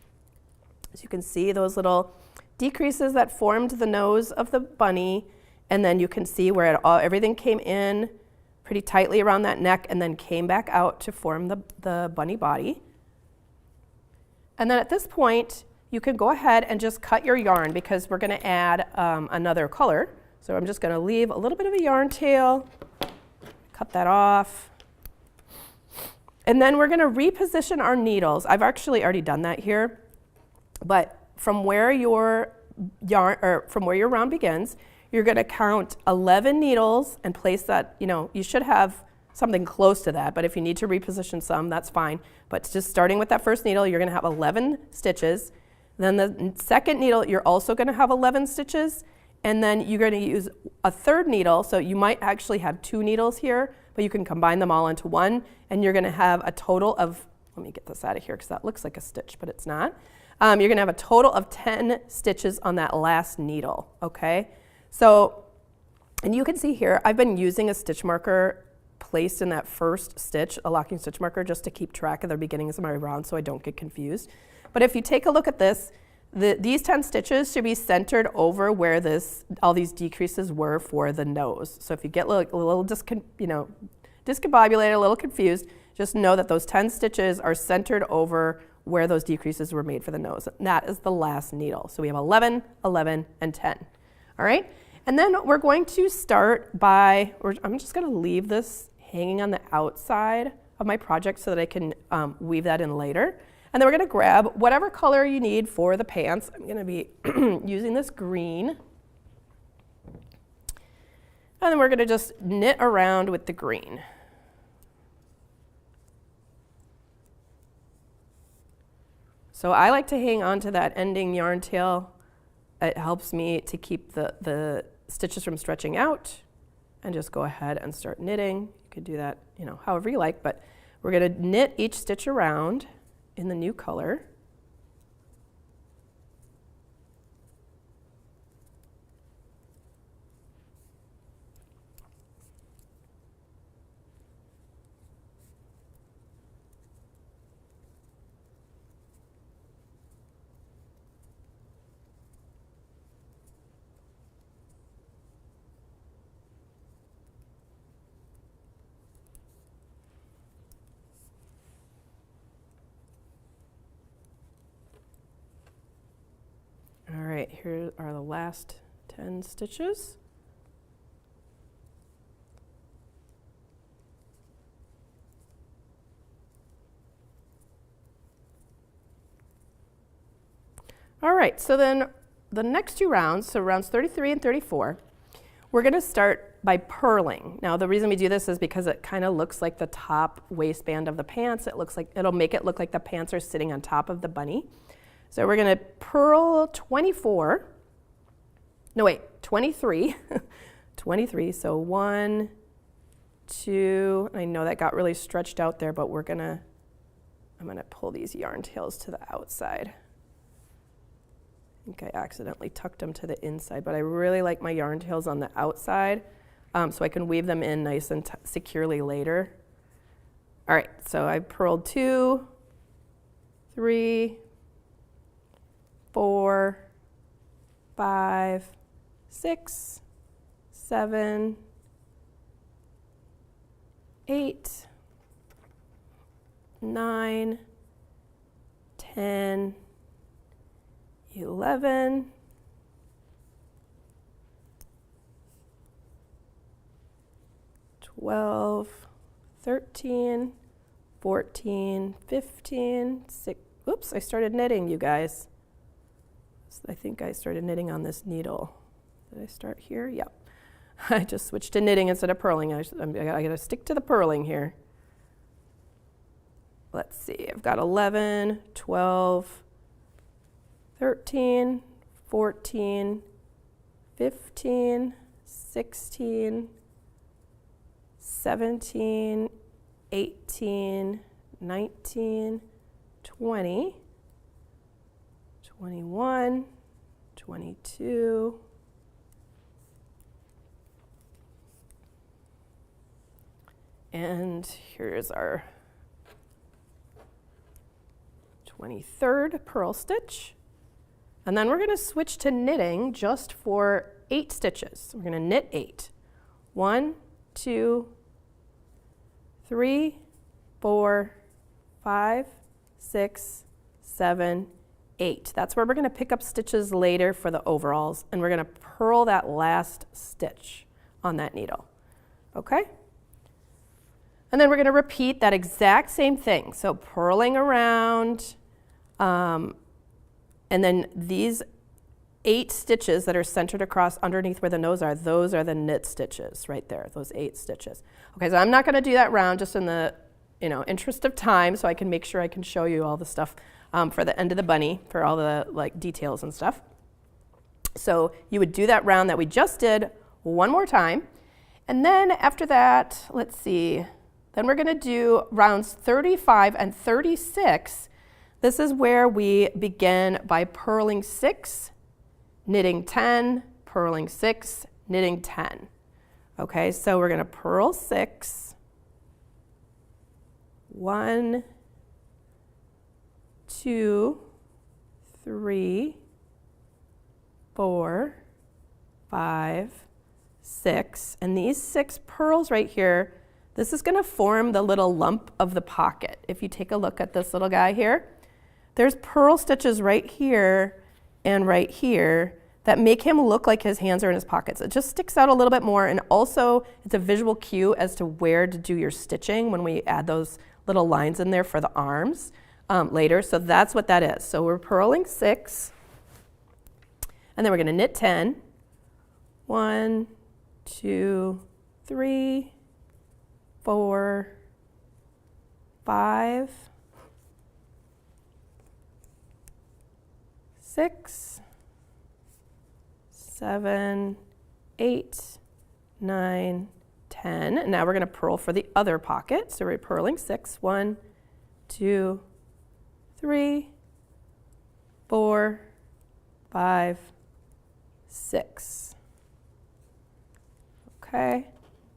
Speaker 1: As you can see, those little decreases that formed the nose of the bunny, and then you can see where everything came in pretty tightly around that neck and then came back out to form the bunny body. And then at this point, you can go ahead and just cut your yarn because we're going to add another color. So I'm just going to leave a little bit of a yarn tail, cut that off. And then we're going to reposition our needles. I've actually already done that here, but from where your yarn, or from where your round begins, you're going to count 11 needles and place that, you should have something close to that, but if you need to reposition some, that's fine. But just starting with that first needle, you're going to have 11 stitches. Then the second needle, you're also going to have 11 stitches. And then you're going to use a third needle, so you might actually have 2 needles here, but you can combine them all into one, and you're going to have a total of, let me get this out of here because that looks like a stitch, but it's not. You're going to have a total of 10 stitches on that last needle, okay? So, and you can see here, I've been using a stitch marker placed in that first stitch, a locking stitch marker, just to keep track of the beginnings of my round so I don't get confused. But if you take a look at this, these 10 stitches should be centered over where all these decreases were for the nose. So if you get a little discombobulated, a little confused, just know that those 10 stitches are centered over where those decreases were made for the nose. And that is the last needle. So we have 11, 11, and 10. All right? And then we're going to start by, I'm just going to leave this hanging on the outside of my project so that I can weave that in later. And then we're going to grab whatever color you need for the pants. I'm going to be using this green. And then we're going to just knit around with the green. So I like to hang on to that ending yarn tail. It helps me to keep the stitches from stretching out, and just go ahead and start knitting. You could do that, however you like, but we're going to knit each stitch around in the new color. All right, here are the last 10 stitches. All right, so then the next 2 rounds, so rounds 33 and 34, we're going to start by purling. Now the reason we do this is because it kind of looks like the top waistband of the pants. It'll make it look like the pants are sitting on top of the bunny. So we're going to purl 23. 23, so 1, 2, I know that got really stretched out there, but I'm going to pull these yarn tails to the outside. I think I accidentally tucked them to the inside, but I really like my yarn tails on the outside so I can weave them in nice and securely later. All right, so I purled 2, 3, 4, 5, 6, 7, 8, 9, 10, 11, 12, 13, 14, 15, 16. Oops, I started knitting, you guys. I think I started knitting on this needle. Did I start here? Yep. I just switched to knitting instead of purling. I got to stick to the purling here. Let's see. I've got 11, 12, 13, 14, 15, 16, 17, 18, 19, 20, 21, 22, and here's our 23rd purl stitch. And then we're going to switch to knitting just for 8 stitches. We're going to knit 8. 1, 2, 3, 4, 5, 6, 7, 8. That's where we're going to pick up stitches later for the overalls, and we're going to purl that last stitch on that needle. Okay? And then we're going to repeat that exact same thing. So purling around, and then these 8 stitches that are centered across underneath where the nose are, those are the knit stitches right there, those 8 stitches. Okay, so I'm not going to do that round just in the interest of time, so I can make sure I can show you all the stuff for the end of the bunny, for all the like details and stuff. So you would do that round that we just did one more time. And then after that, let's see, then we're going to do rounds 35 and 36. This is where we begin by purling 6, knitting 10, purling 6, knitting 10. Okay, so we're going to purl 6, 1, 2, 3, 4, 5, 6, and these 6 purls right here, this is going to form the little lump of the pocket. If you take a look at this little guy here, there's purl stitches right here and right here that make him look like his hands are in his pockets. It just sticks out a little bit more, and also it's a visual cue as to where to do your stitching when we add those little lines in there for the arms later. So that's what that is. So we're purling 6, and then we're going to knit 10. 1, 2, 3, 4, 5, 6, 7, 8, 9, 10. And now we're going to purl for the other pocket. So we're purling 6. 1, 2, 3, 4, 5, 6. Okay,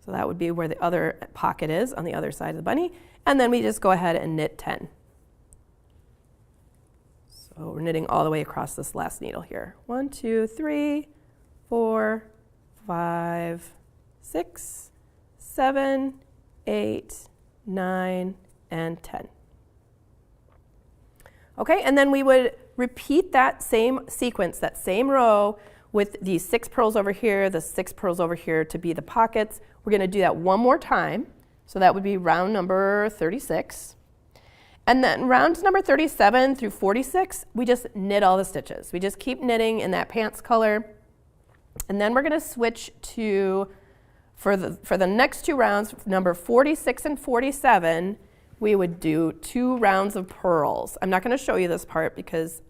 Speaker 1: so that would be where the other pocket is on the other side of the bunny. And then we just go ahead and knit 10. So we're knitting all the way across this last needle here. 1, 2, 3, 4, 5, 6, 7, 8, 9, and 10. Okay, and then we would repeat that same sequence, that same row, with these 6 purls over here, the 6 purls over here to be the pockets. We're going to do that one more time. So that would be round number 36. And then rounds number 37 through 46, we just knit all the stitches. We just keep knitting in that pants color. And then we're going to switch to, for the next 2 rounds, number 46 and 47, we would do 2 rounds of purls. I'm not going to show you this part because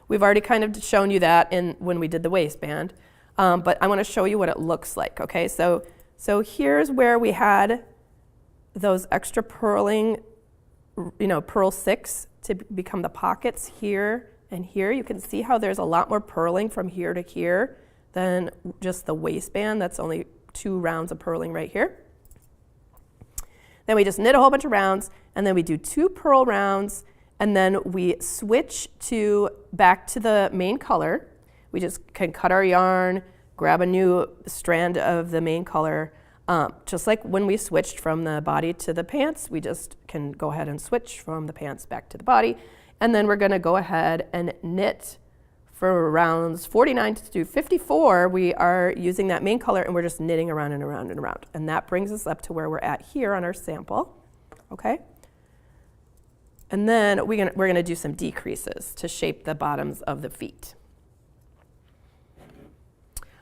Speaker 1: we've already kind of shown you that when we did the waistband, but I want to show you what it looks like, okay? So here's where we had those extra purling, purl 6 to become the pockets here and here. You can see how there's a lot more purling from here to here than just the waistband. That's only 2 rounds of purling right here. Then we just knit a whole bunch of rounds, and then we do 2 purl rounds, and then we switch back to the main color. We just can cut our yarn, grab a new strand of the main color. Just like when we switched from the body to the pants, we just can go ahead and switch from the pants back to the body. And then we're going to go ahead and knit for rounds 49 to 54. We are using that main color, and we're just knitting around and around and around. And that brings us up to where we're at here on our sample. Okay? And then we're going to do some decreases to shape the bottoms of the feet.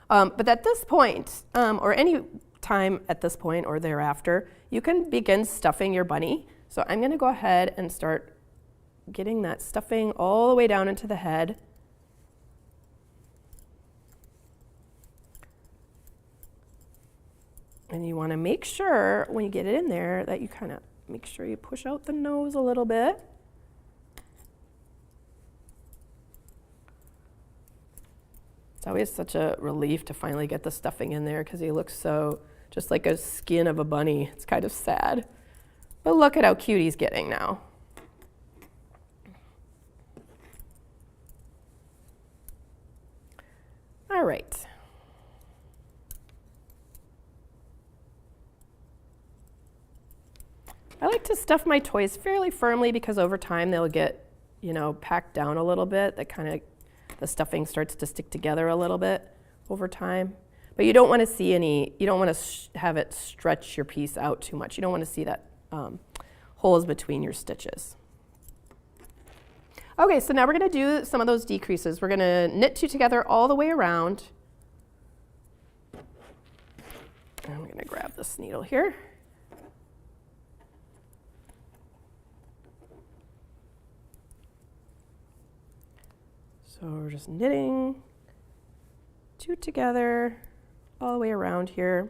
Speaker 1: But at this point, or any time at this point or thereafter, you can begin stuffing your bunny. So I'm going to go ahead and start getting that stuffing all the way down into the head. And you want to make sure when you get it in there that you kind of make sure you push out the nose a little bit. It's always such a relief to finally get the stuffing in there because he looks so just like a skin of a bunny. It's kind of sad. But look at how cute he's getting now. All right. I like to stuff my toys fairly firmly because over time they'll get, packed down a little bit. The stuffing starts to stick together a little bit over time. But you don't want to see you don't want to have it stretch your piece out too much. You don't want to see that holes between your stitches. Okay, so now we're going to do some of those decreases. We're going to knit 2 together all the way around. And I'm going to grab this needle here. So we're just knitting 2 together all the way around here.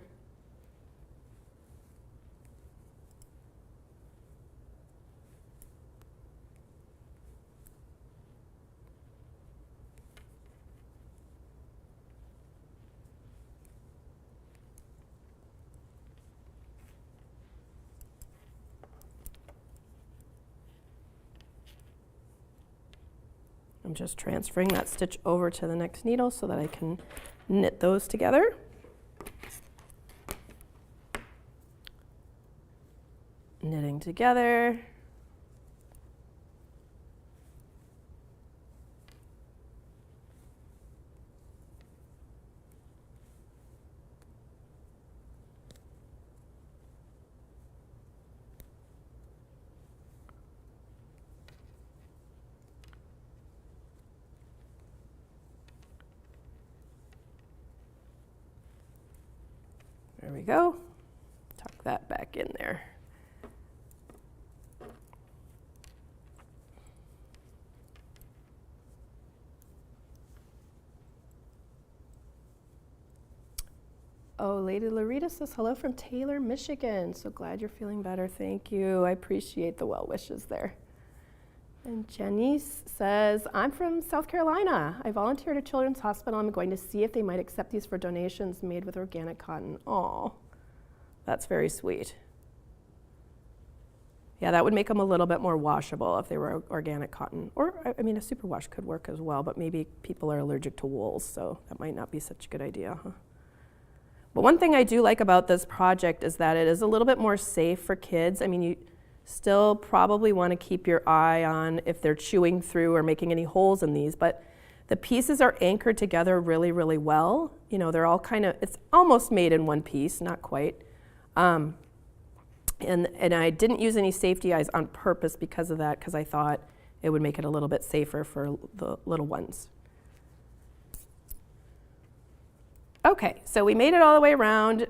Speaker 1: I'm just transferring that stitch over to the next needle so that I can knit those together. Knitting together. There we go. Tuck that back in there. Oh, Lady Larita says hello from Taylor, Michigan. So glad you're feeling better. Thank you. I appreciate the well wishes there. And Janice says, I'm from South Carolina. I volunteered at Children's Hospital. I'm going to see if they might accept these for donations made with organic cotton. Oh, that's very sweet. Yeah, that would make them a little bit more washable if they were organic cotton. Or, I mean, a superwash could work as well, but maybe people are allergic to wools, so that might not be such a good idea, huh? But one thing I do like about this project is that it is a little bit more safe for kids. I mean, you still probably want to keep your eye on if they're chewing through or making any holes in these, but the pieces are anchored together really, really well. You know, they're all kind of, it's almost made in one piece, not quite. And I didn't use any safety eyes on purpose because of that, because I thought it would make it a little bit safer for the little ones. Okay, so we made it all the way around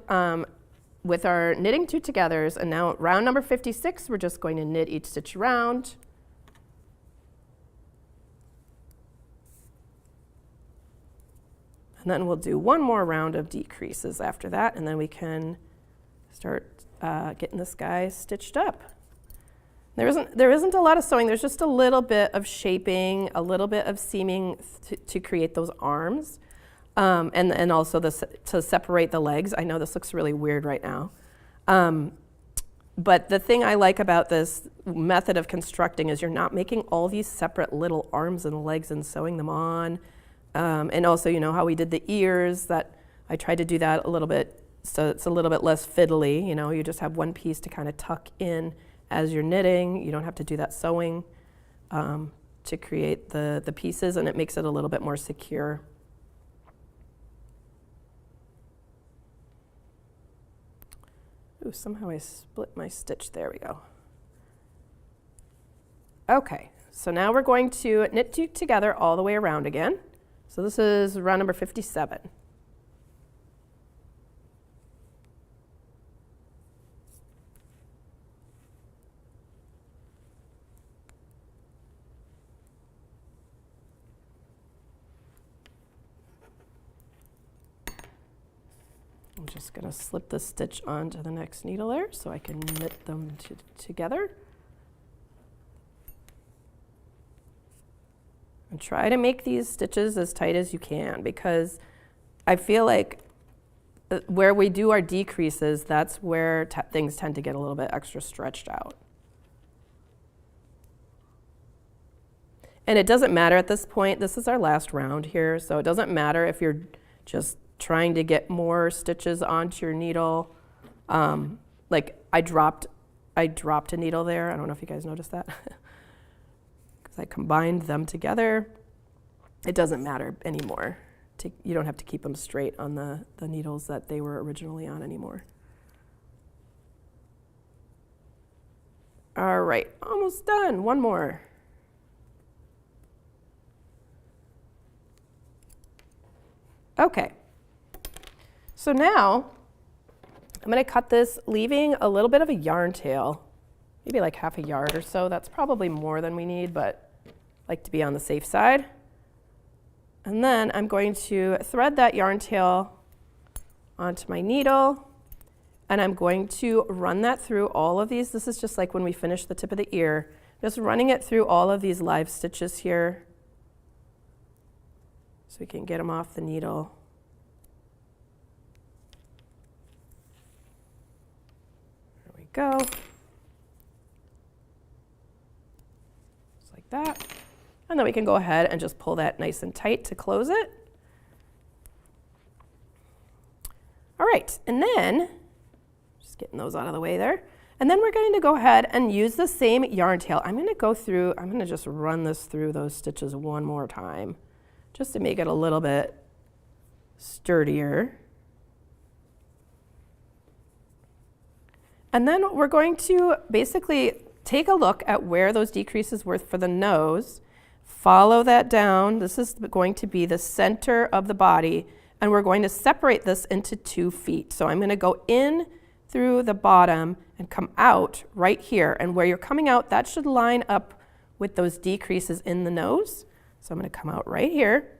Speaker 1: with our knitting 2 togethers, and now round number 56, we're just going to knit each stitch around. And then we'll do one more round of decreases after that, and then we can start getting this guy stitched up. There isn't a lot of sewing, there's just a little bit of shaping, a little bit of seaming to create those arms. And also to separate the legs. I know this looks really weird right now. But the thing I like about this method of constructing is you're not making all these separate little arms and legs and sewing them on. And also, you know, how we did the ears, that I tried to do that a little bit so it's a little bit less fiddly. You know, you just have one piece to kind of tuck in as you're knitting. You don't have to do that sewing to create the pieces, and it makes it a little bit more secure. Ooh, somehow I split my stitch. There we go. Okay, so now we're going to knit 2 together all the way around again. So this is round number 57. I'm just going to slip the stitch onto the next needle there so I can knit them together. And try to make these stitches as tight as you can, because I feel like where we do our decreases, that's where things tend to get a little bit extra stretched out. And it doesn't matter at this point, this is our last round here, so it doesn't matter if you're just trying to get more stitches onto your needle. Like I dropped a needle there. I don't know if you guys noticed that. Because I combined them together. It doesn't matter anymore. You don't have to keep them straight on the needles that they were originally on anymore. All right, almost done. One more. Okay, so now I'm going to cut this, leaving a little bit of a yarn tail, maybe like half a yard or so. That's probably more than we need, but I like to be on the safe side. And then I'm going to thread that yarn tail onto my needle, and I'm going to run that through all of these. This is just like when we finish the tip of the ear, just running it through all of these live stitches here so we can get them off the needle. There we go. Just like that. And then we can go ahead and just pull that nice and tight to close it. All right, and then, just getting those out of the way there. And then we're going to go ahead and use the same yarn tail. I'm going to just run this through those stitches one more time, just to make it a little bit sturdier. And then we're going to basically take a look at where those decreases were for the nose, follow that down. This is going to be the center of the body, and we're going to separate this into 2 feet. So I'm going to go in through the bottom and come out right here. And where you're coming out, that should line up with those decreases in the nose. So I'm going to come out right here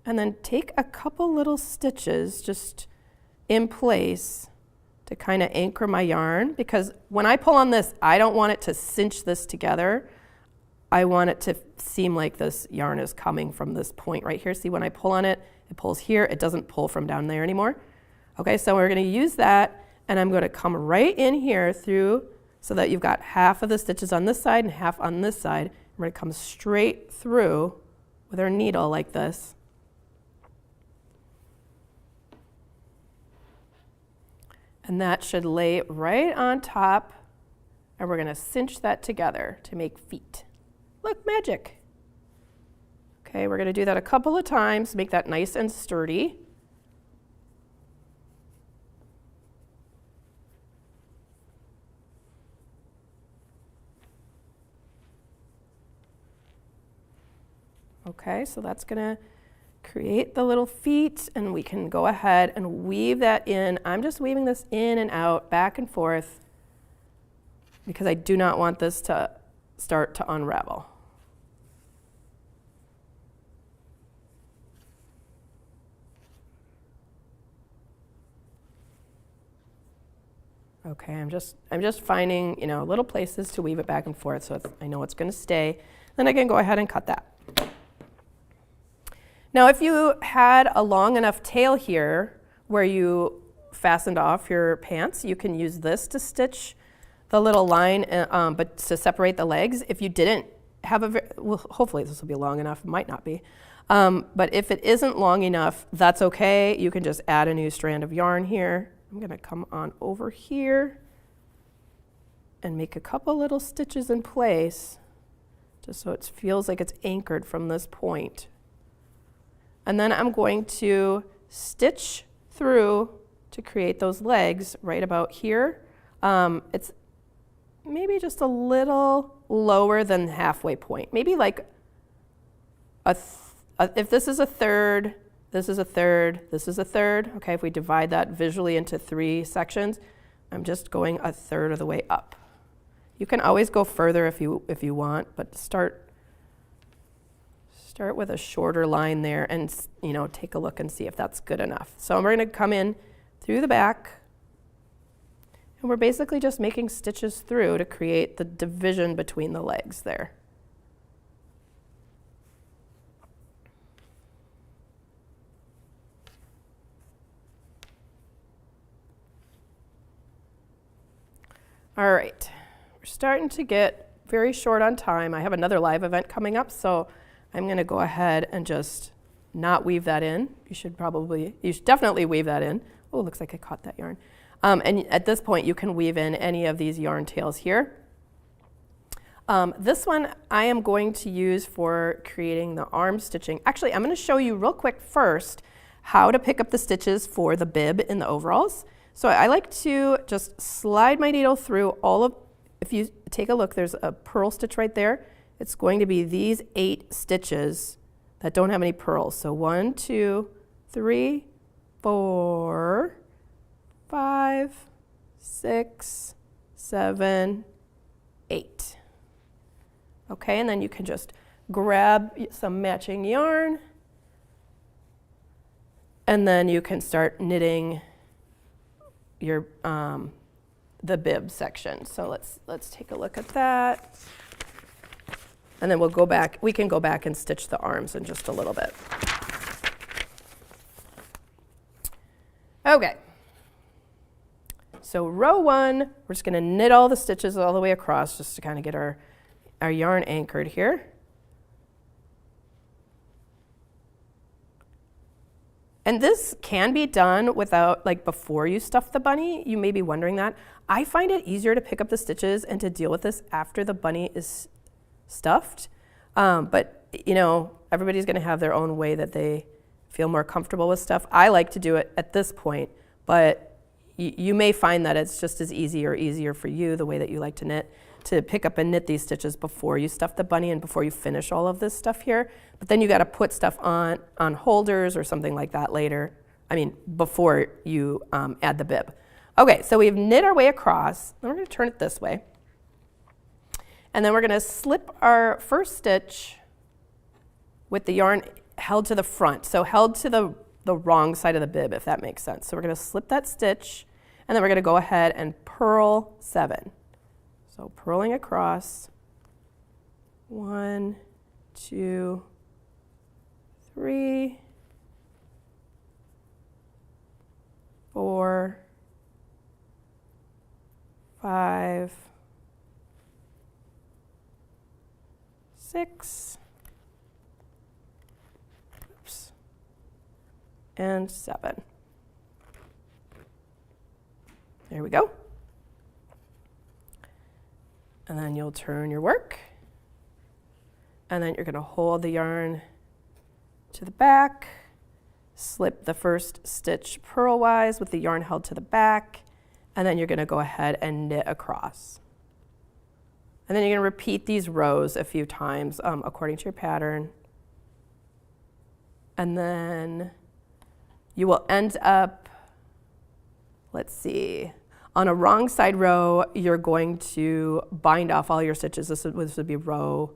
Speaker 1: and then take a couple little stitches just in place to kind of anchor my yarn, because when I pull on this, I don't want it to cinch this together. I want it to seem like this yarn is coming from this point right here. See, when I pull on it, it pulls here. It doesn't pull from down there anymore. Okay, so we're going to use that, and I'm going to come right in here through so that you've got half of the stitches on this side and half on this side. We're going to come straight through with our needle like this. And that should lay right on top, and we're going to cinch that together to make feet. Look, magic. Okay, we're going to do that a couple of times, make that nice and sturdy. Okay, so that's going to create the little feet, and we can go ahead and weave that in. I'm just weaving this in and out, back and forth, because I do not want this to start to unravel. Okay, I'm just finding, little places to weave it back and forth so I know it's going to stay. Then I can go ahead and cut that. Now, if you had a long enough tail here where you fastened off your pants, you can use this to stitch the little line, but to separate the legs. If you didn't have well, hopefully this will be long enough, it might not be. But if it isn't long enough, that's okay. You can just add a new strand of yarn here. I'm going to come on over here and make a couple little stitches in place just so it feels like it's anchored from this point. And then I'm going to stitch through to create those legs right about here. It's maybe just a little lower than the halfway point. Maybe like if this is a third, this is a third, this is a third. Okay, if we divide that visually into 3 sections, I'm just going a third of the way up. You can always go further if you want, but start with a shorter line there and take a look and see if that's good enough. So we're going to come in through the back, and we're basically just making stitches through to create the division between the legs there. All right, we're starting to get very short on time. I have another live event coming up, so I'm going to go ahead and just not weave that in. You should definitely weave that in. Oh, looks like I caught that yarn. And at this point, you can weave in any of these yarn tails here. This one I am going to use for creating the arm stitching. Actually, I'm going to show you real quick first how to pick up the stitches for the bib in the overalls. So I like to just slide my needle through if you take a look, there's a purl stitch right there. It's going to be these 8 stitches that don't have any purls. So 1, 2, 3, 4, 5, 6, 7, 8. Okay, and then you can just grab some matching yarn, and then you can start knitting your the bib section. So let's take a look at that. And then we can go back and stitch the arms in just a little bit. Okay. So row 1, we're just going to knit all the stitches all the way across just to kind of get our yarn anchored here. And this can be done without, like, before you stuff the bunny. You may be wondering that. I find it easier to pick up the stitches and to deal with this after the bunny is stuffed. But, you know, everybody's going to have their own way that they feel more comfortable with stuff. I like to do it at this point, but you may find that it's just as easy or easier for you, the way that you like to knit, to pick up and knit these stitches before you stuff the bunny and before you finish all of this stuff here. But then you got to put stuff on holders or something like that later. I mean, before you add the bib. Okay, so we've knit our way across. Then we're going to turn it this way. And then we're going to slip our first stitch with the yarn held to the front. So held to the wrong side of the bib, if that makes sense. So we're going to slip that stitch, and then we're going to go ahead and purl 7. So purling across, 1, 2, 3, 4, 5, 6, and 7. There we go. And then you'll turn your work, and then you're going to hold the yarn to the back, slip the first stitch purlwise with the yarn held to the back, and then you're going to go ahead and knit across. And then you're going to repeat these rows a few times according to your pattern. And then you will end up, let's see, on a wrong side row, you're going to bind off all your stitches. This would be row,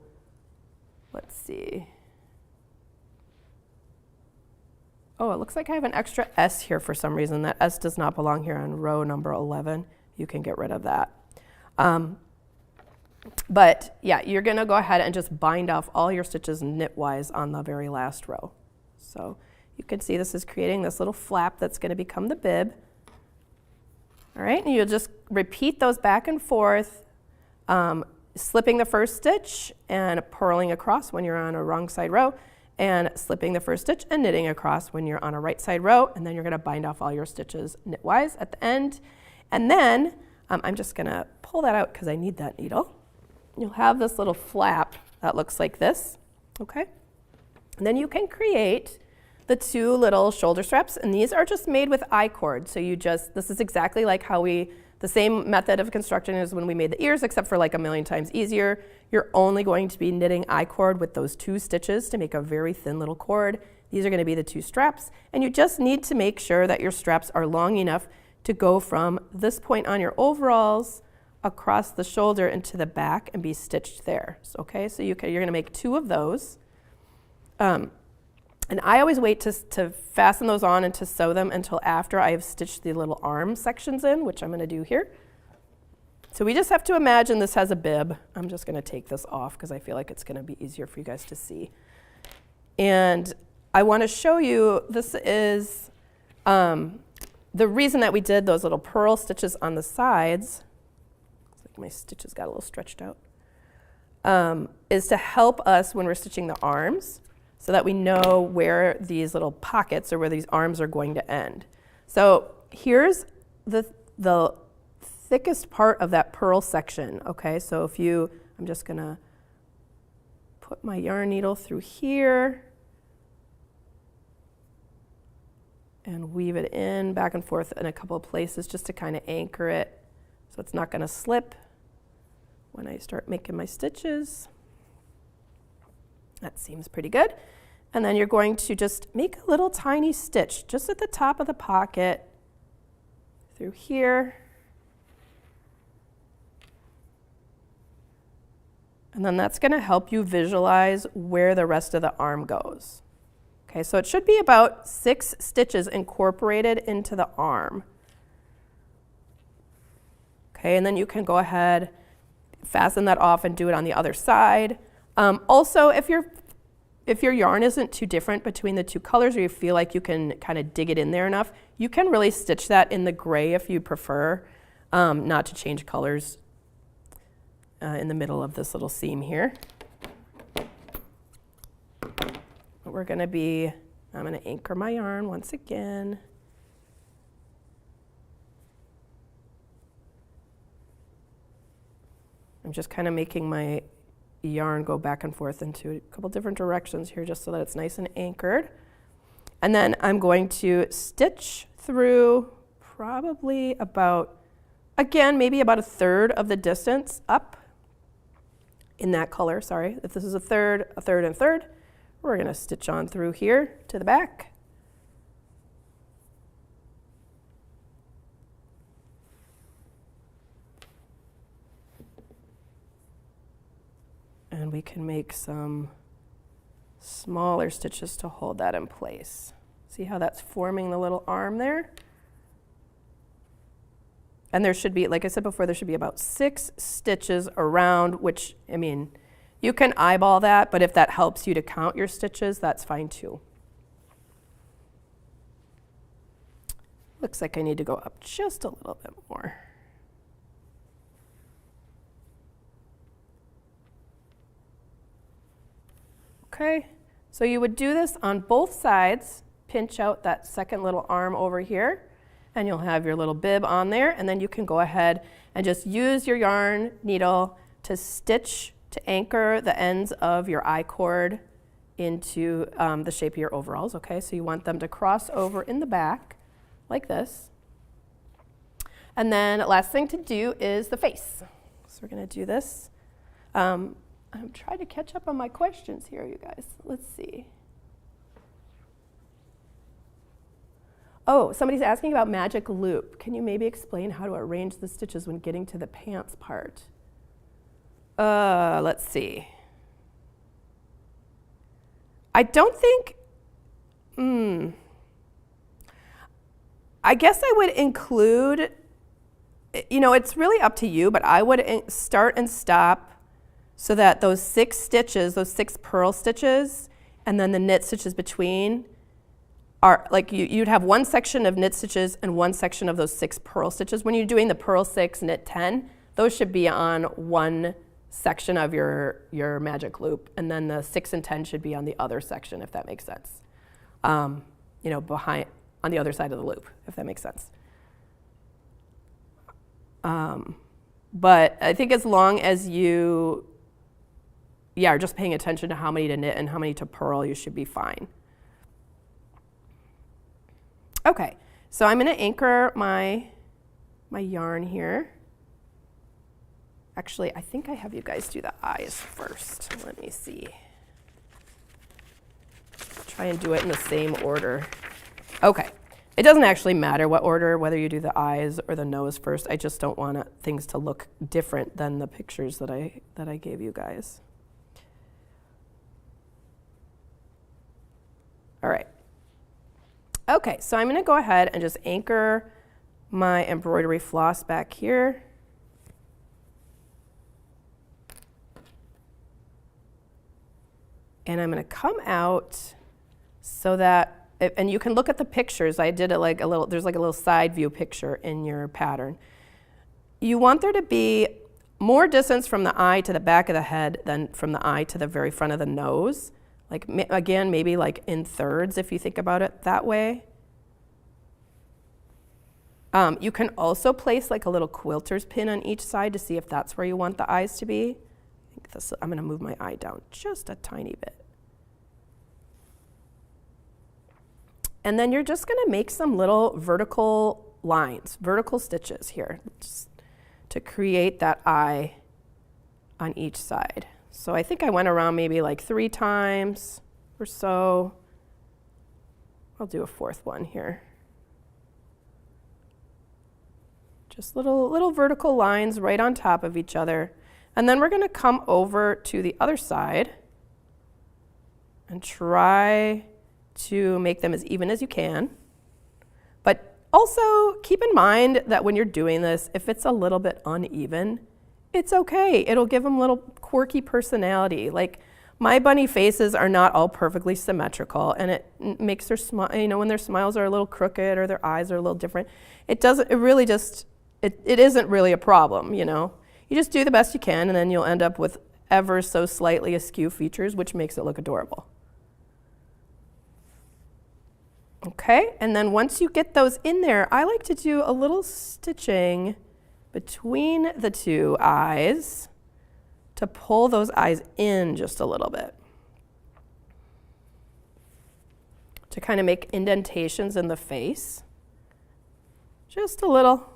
Speaker 1: let's see. Oh, it looks like I have an extra S here for some reason. That S does not belong here on row number 11. You can get rid of that. But yeah, you're gonna go ahead and just bind off all your stitches knitwise on the very last row. So you can see this is creating this little flap that's gonna become the bib. All right, and you'll just repeat those back and forth, slipping the first stitch and purling across when you're on a wrong side row, and slipping the first stitch and knitting across when you're on a right side row, and then you're gonna bind off all your stitches knitwise at the end. And then I'm just gonna pull that out because I need that needle. You'll have this little flap that looks like this, okay? And then you can create the 2 little shoulder straps, and these are just made with I-cord. So this is exactly like how the same method of construction as when we made the ears, except for like a million times easier. You're only going to be knitting I-cord with those 2 stitches to make a very thin little cord. These are gonna be the 2 straps, and you just need to make sure that your straps are long enough to go from this point on your overalls across the shoulder into the back and be stitched there. Okay, so you're gonna make 2 of those. And I always wait to fasten those on and to sew them until after I have stitched the little arm sections in, which I'm gonna do here. So we just have to imagine this has a bib. I'm just gonna take this off because I feel like it's gonna be easier for you guys to see. And I wanna show you, this is the reason that we did those little purl stitches on the sides. Looks like my stitches got a little stretched out. Is to help us when we're stitching the arms, so that we know where these little pockets or where these arms are going to end. So here's the thickest part of that purl section, okay? So I'm just gonna put my yarn needle through here and weave it in back and forth in a couple of places just to kind of anchor it so it's not gonna slip when I start making my stitches. That seems pretty good. And then you're going to just make a little tiny stitch just at the top of the pocket through here. And then that's going to help you visualize where the rest of the arm goes. Okay, so it should be about 6 stitches incorporated into the arm. Okay, and then you can go ahead, fasten that off and do it on the other side. Also, if your yarn isn't too different between the two colors, or you feel like you can kind of dig it in there enough, you can really stitch that in the gray if you prefer, not to change colors in the middle of this little seam here. I'm going to anchor my yarn once again. I'm just kind of making my yarn go back and forth into a couple different directions here just so that it's nice and anchored. And then I'm going to stitch through probably about, again, maybe about 1/3 of the distance up in that color, sorry. If this is a third, and a third, we're going to stitch on through here to the back. And we can make some smaller stitches to hold that in place. See how that's forming the little arm there? And there should be, like I said before, there should be about 6 stitches around, which, I mean, you can eyeball that, but if that helps you to count your stitches, that's fine too. Looks like I need to go up just a little bit more. Okay, so you would do this on both sides, pinch out that second little arm over here, and you'll have your little bib on there, and then you can go ahead and just use your yarn needle to stitch to anchor the ends of your I-cord into the shape of your overalls, okay? So you want them to cross over in the back like this. And then last thing to do is the face. So we're gonna do this. I'm trying to catch up on my questions here, you guys. Let's see. Oh, somebody's asking about magic loop. Can you maybe explain how to arrange the stitches when getting to the pants part? Let's see. I don't think, I guess I would include, you know, it's really up to you, but I would start and stop so that those 6 stitches, those 6 purl stitches, and then the knit stitches between are, like you'd have one section of knit stitches and one section of those 6 purl stitches. When you're doing the purl 6, knit 10, those should be on one section of your magic loop, and then the 6 and 10 should be on the other section, if that makes sense. You know, behind, on the other side of the loop, if that makes sense. But I think as long as you, are just paying attention to how many to knit and how many to purl, you should be fine. Okay, so I'm going to anchor my yarn here. Actually, I think I have you guys do the eyes first. Let me see. Try and do it in the same order. Okay, it doesn't actually matter what order, whether you do the eyes or the nose first. I just don't want things to look different than the pictures that I gave you guys. All right. Okay, so I'm going to go ahead and just anchor my embroidery floss back here. And I'm going to come out so that, and you can look at the pictures. I did it like a little, there's like a little side view picture in your pattern. You want there to be more distance from the eye to the back of the head than from the eye to the very front of the nose. Like, again, maybe like in thirds if you think about it that way. You can also place like a little quilter's pin on each side to see if that's where you want the eyes to be. I'm going to move my eye down just a tiny bit. And then you're just going to make some little vertical lines, vertical stitches here, just to create that eye on each side. So I think I went around maybe like 3 times. or so. I'll do a fourth one here. Just little vertical lines right on top of each other. And then we're going to come over to the other side and try to make them as even as you can. But also keep in mind that when you're doing this, if it's a little bit uneven, it's okay. It'll give them a little quirky personality. Like my bunny faces are not all perfectly symmetrical, and it makes their smile, you know, when their smiles are a little crooked or their eyes are a little different, it isn't really a problem, you know. You just do the best you can, and then you'll end up with ever so slightly askew features, which makes it look adorable. Okay, and then once you get those in there, I like to do a little stitching between the two eyes to pull those eyes in just a little bit, to kind of make indentations in the face, just a little.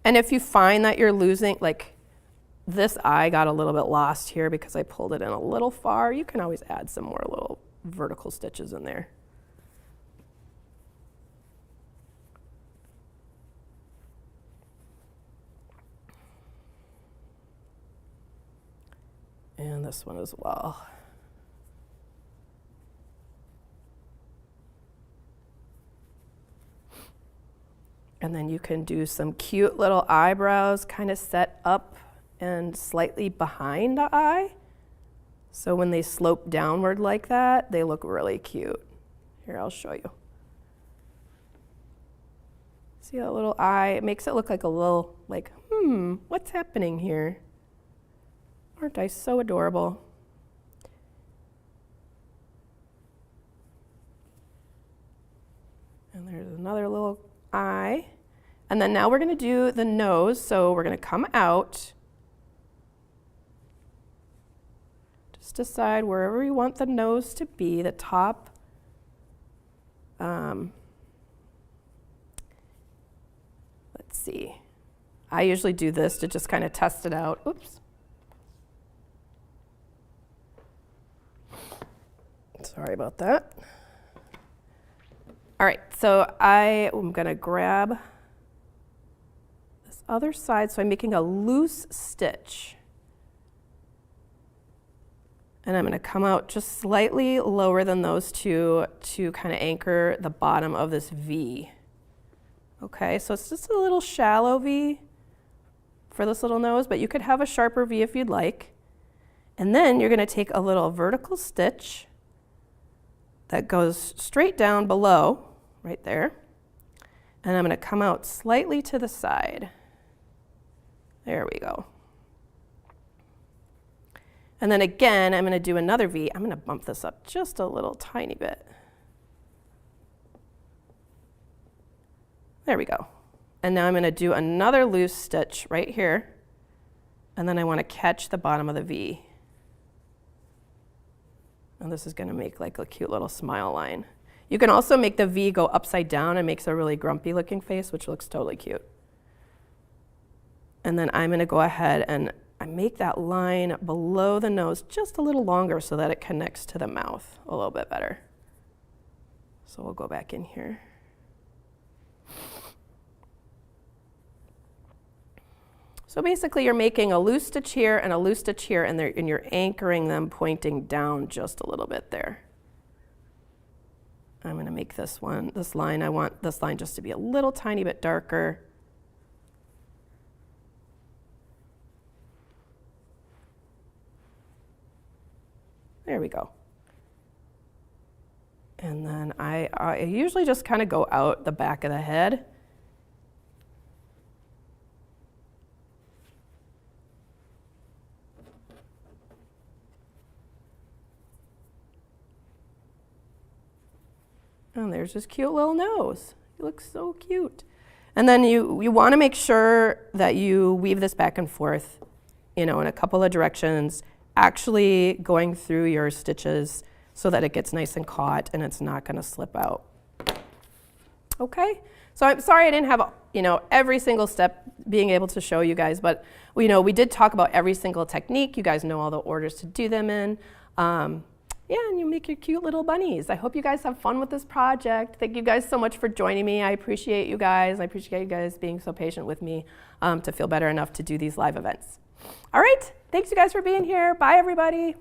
Speaker 1: And if you find that you're losing, like this eye got a little bit lost here because I pulled it in a little far, you can always add some more little vertical stitches in there. And this one as well. And then you can do some cute little eyebrows kind of set up and slightly behind the eye. So when they slope downward like that, they look really cute. Here, I'll show you. See that little eye? It makes it look like a little, like, what's happening here? Aren't I so adorable? And there's another little eye. And then now we're going to do the nose. So we're going to come out. Just decide wherever you want the nose to be, the top. Let's see. I usually do this to just kind of test it out. Oops. Sorry about that. All right, so I'm going to grab this other side. So I'm making a loose stitch. And I'm going to come out just slightly lower than those two to kind of anchor the bottom of this V. Okay, so it's just a little shallow V for this little nose, but you could have a sharper V if you'd like. And then you're going to take a little vertical stitch that goes straight down below, right there. And I'm going to come out slightly to the side. There we go. And then again, I'm going to do another V. I'm going to bump this up just a little tiny bit. There we go. And now I'm going to do another loose stitch right here. And then I want to catch the bottom of the V. And this is going to make like a cute little smile line. You can also make the V go upside down and makes a really grumpy looking face, which looks totally cute. And then I'm going to go ahead and I make that line below the nose just a little longer so that it connects to the mouth a little bit better. So we'll go back in here. So basically you're making a loose stitch here and a loose stitch here, and you're anchoring them pointing down just a little bit there. I'm going to make this line, I want this line just to be a little tiny bit darker. There we go. And then I usually just kind of go out the back of the head. And there's this cute little nose. He looks so cute. And then you want to make sure that you weave this back and forth, in a couple of directions, actually going through your stitches so that it gets nice and caught and it's not going to slip out. Okay? So I'm sorry I didn't have, every single step being able to show you guys, but we did talk about every single technique. You guys know all the orders to do them in. Yeah, and you make your cute little bunnies. I hope you guys have fun with this project. Thank you guys so much for joining me. I appreciate you guys. I appreciate you guys being so patient with me to feel better enough to do these live events. All right, thanks you guys for being here. Bye, everybody.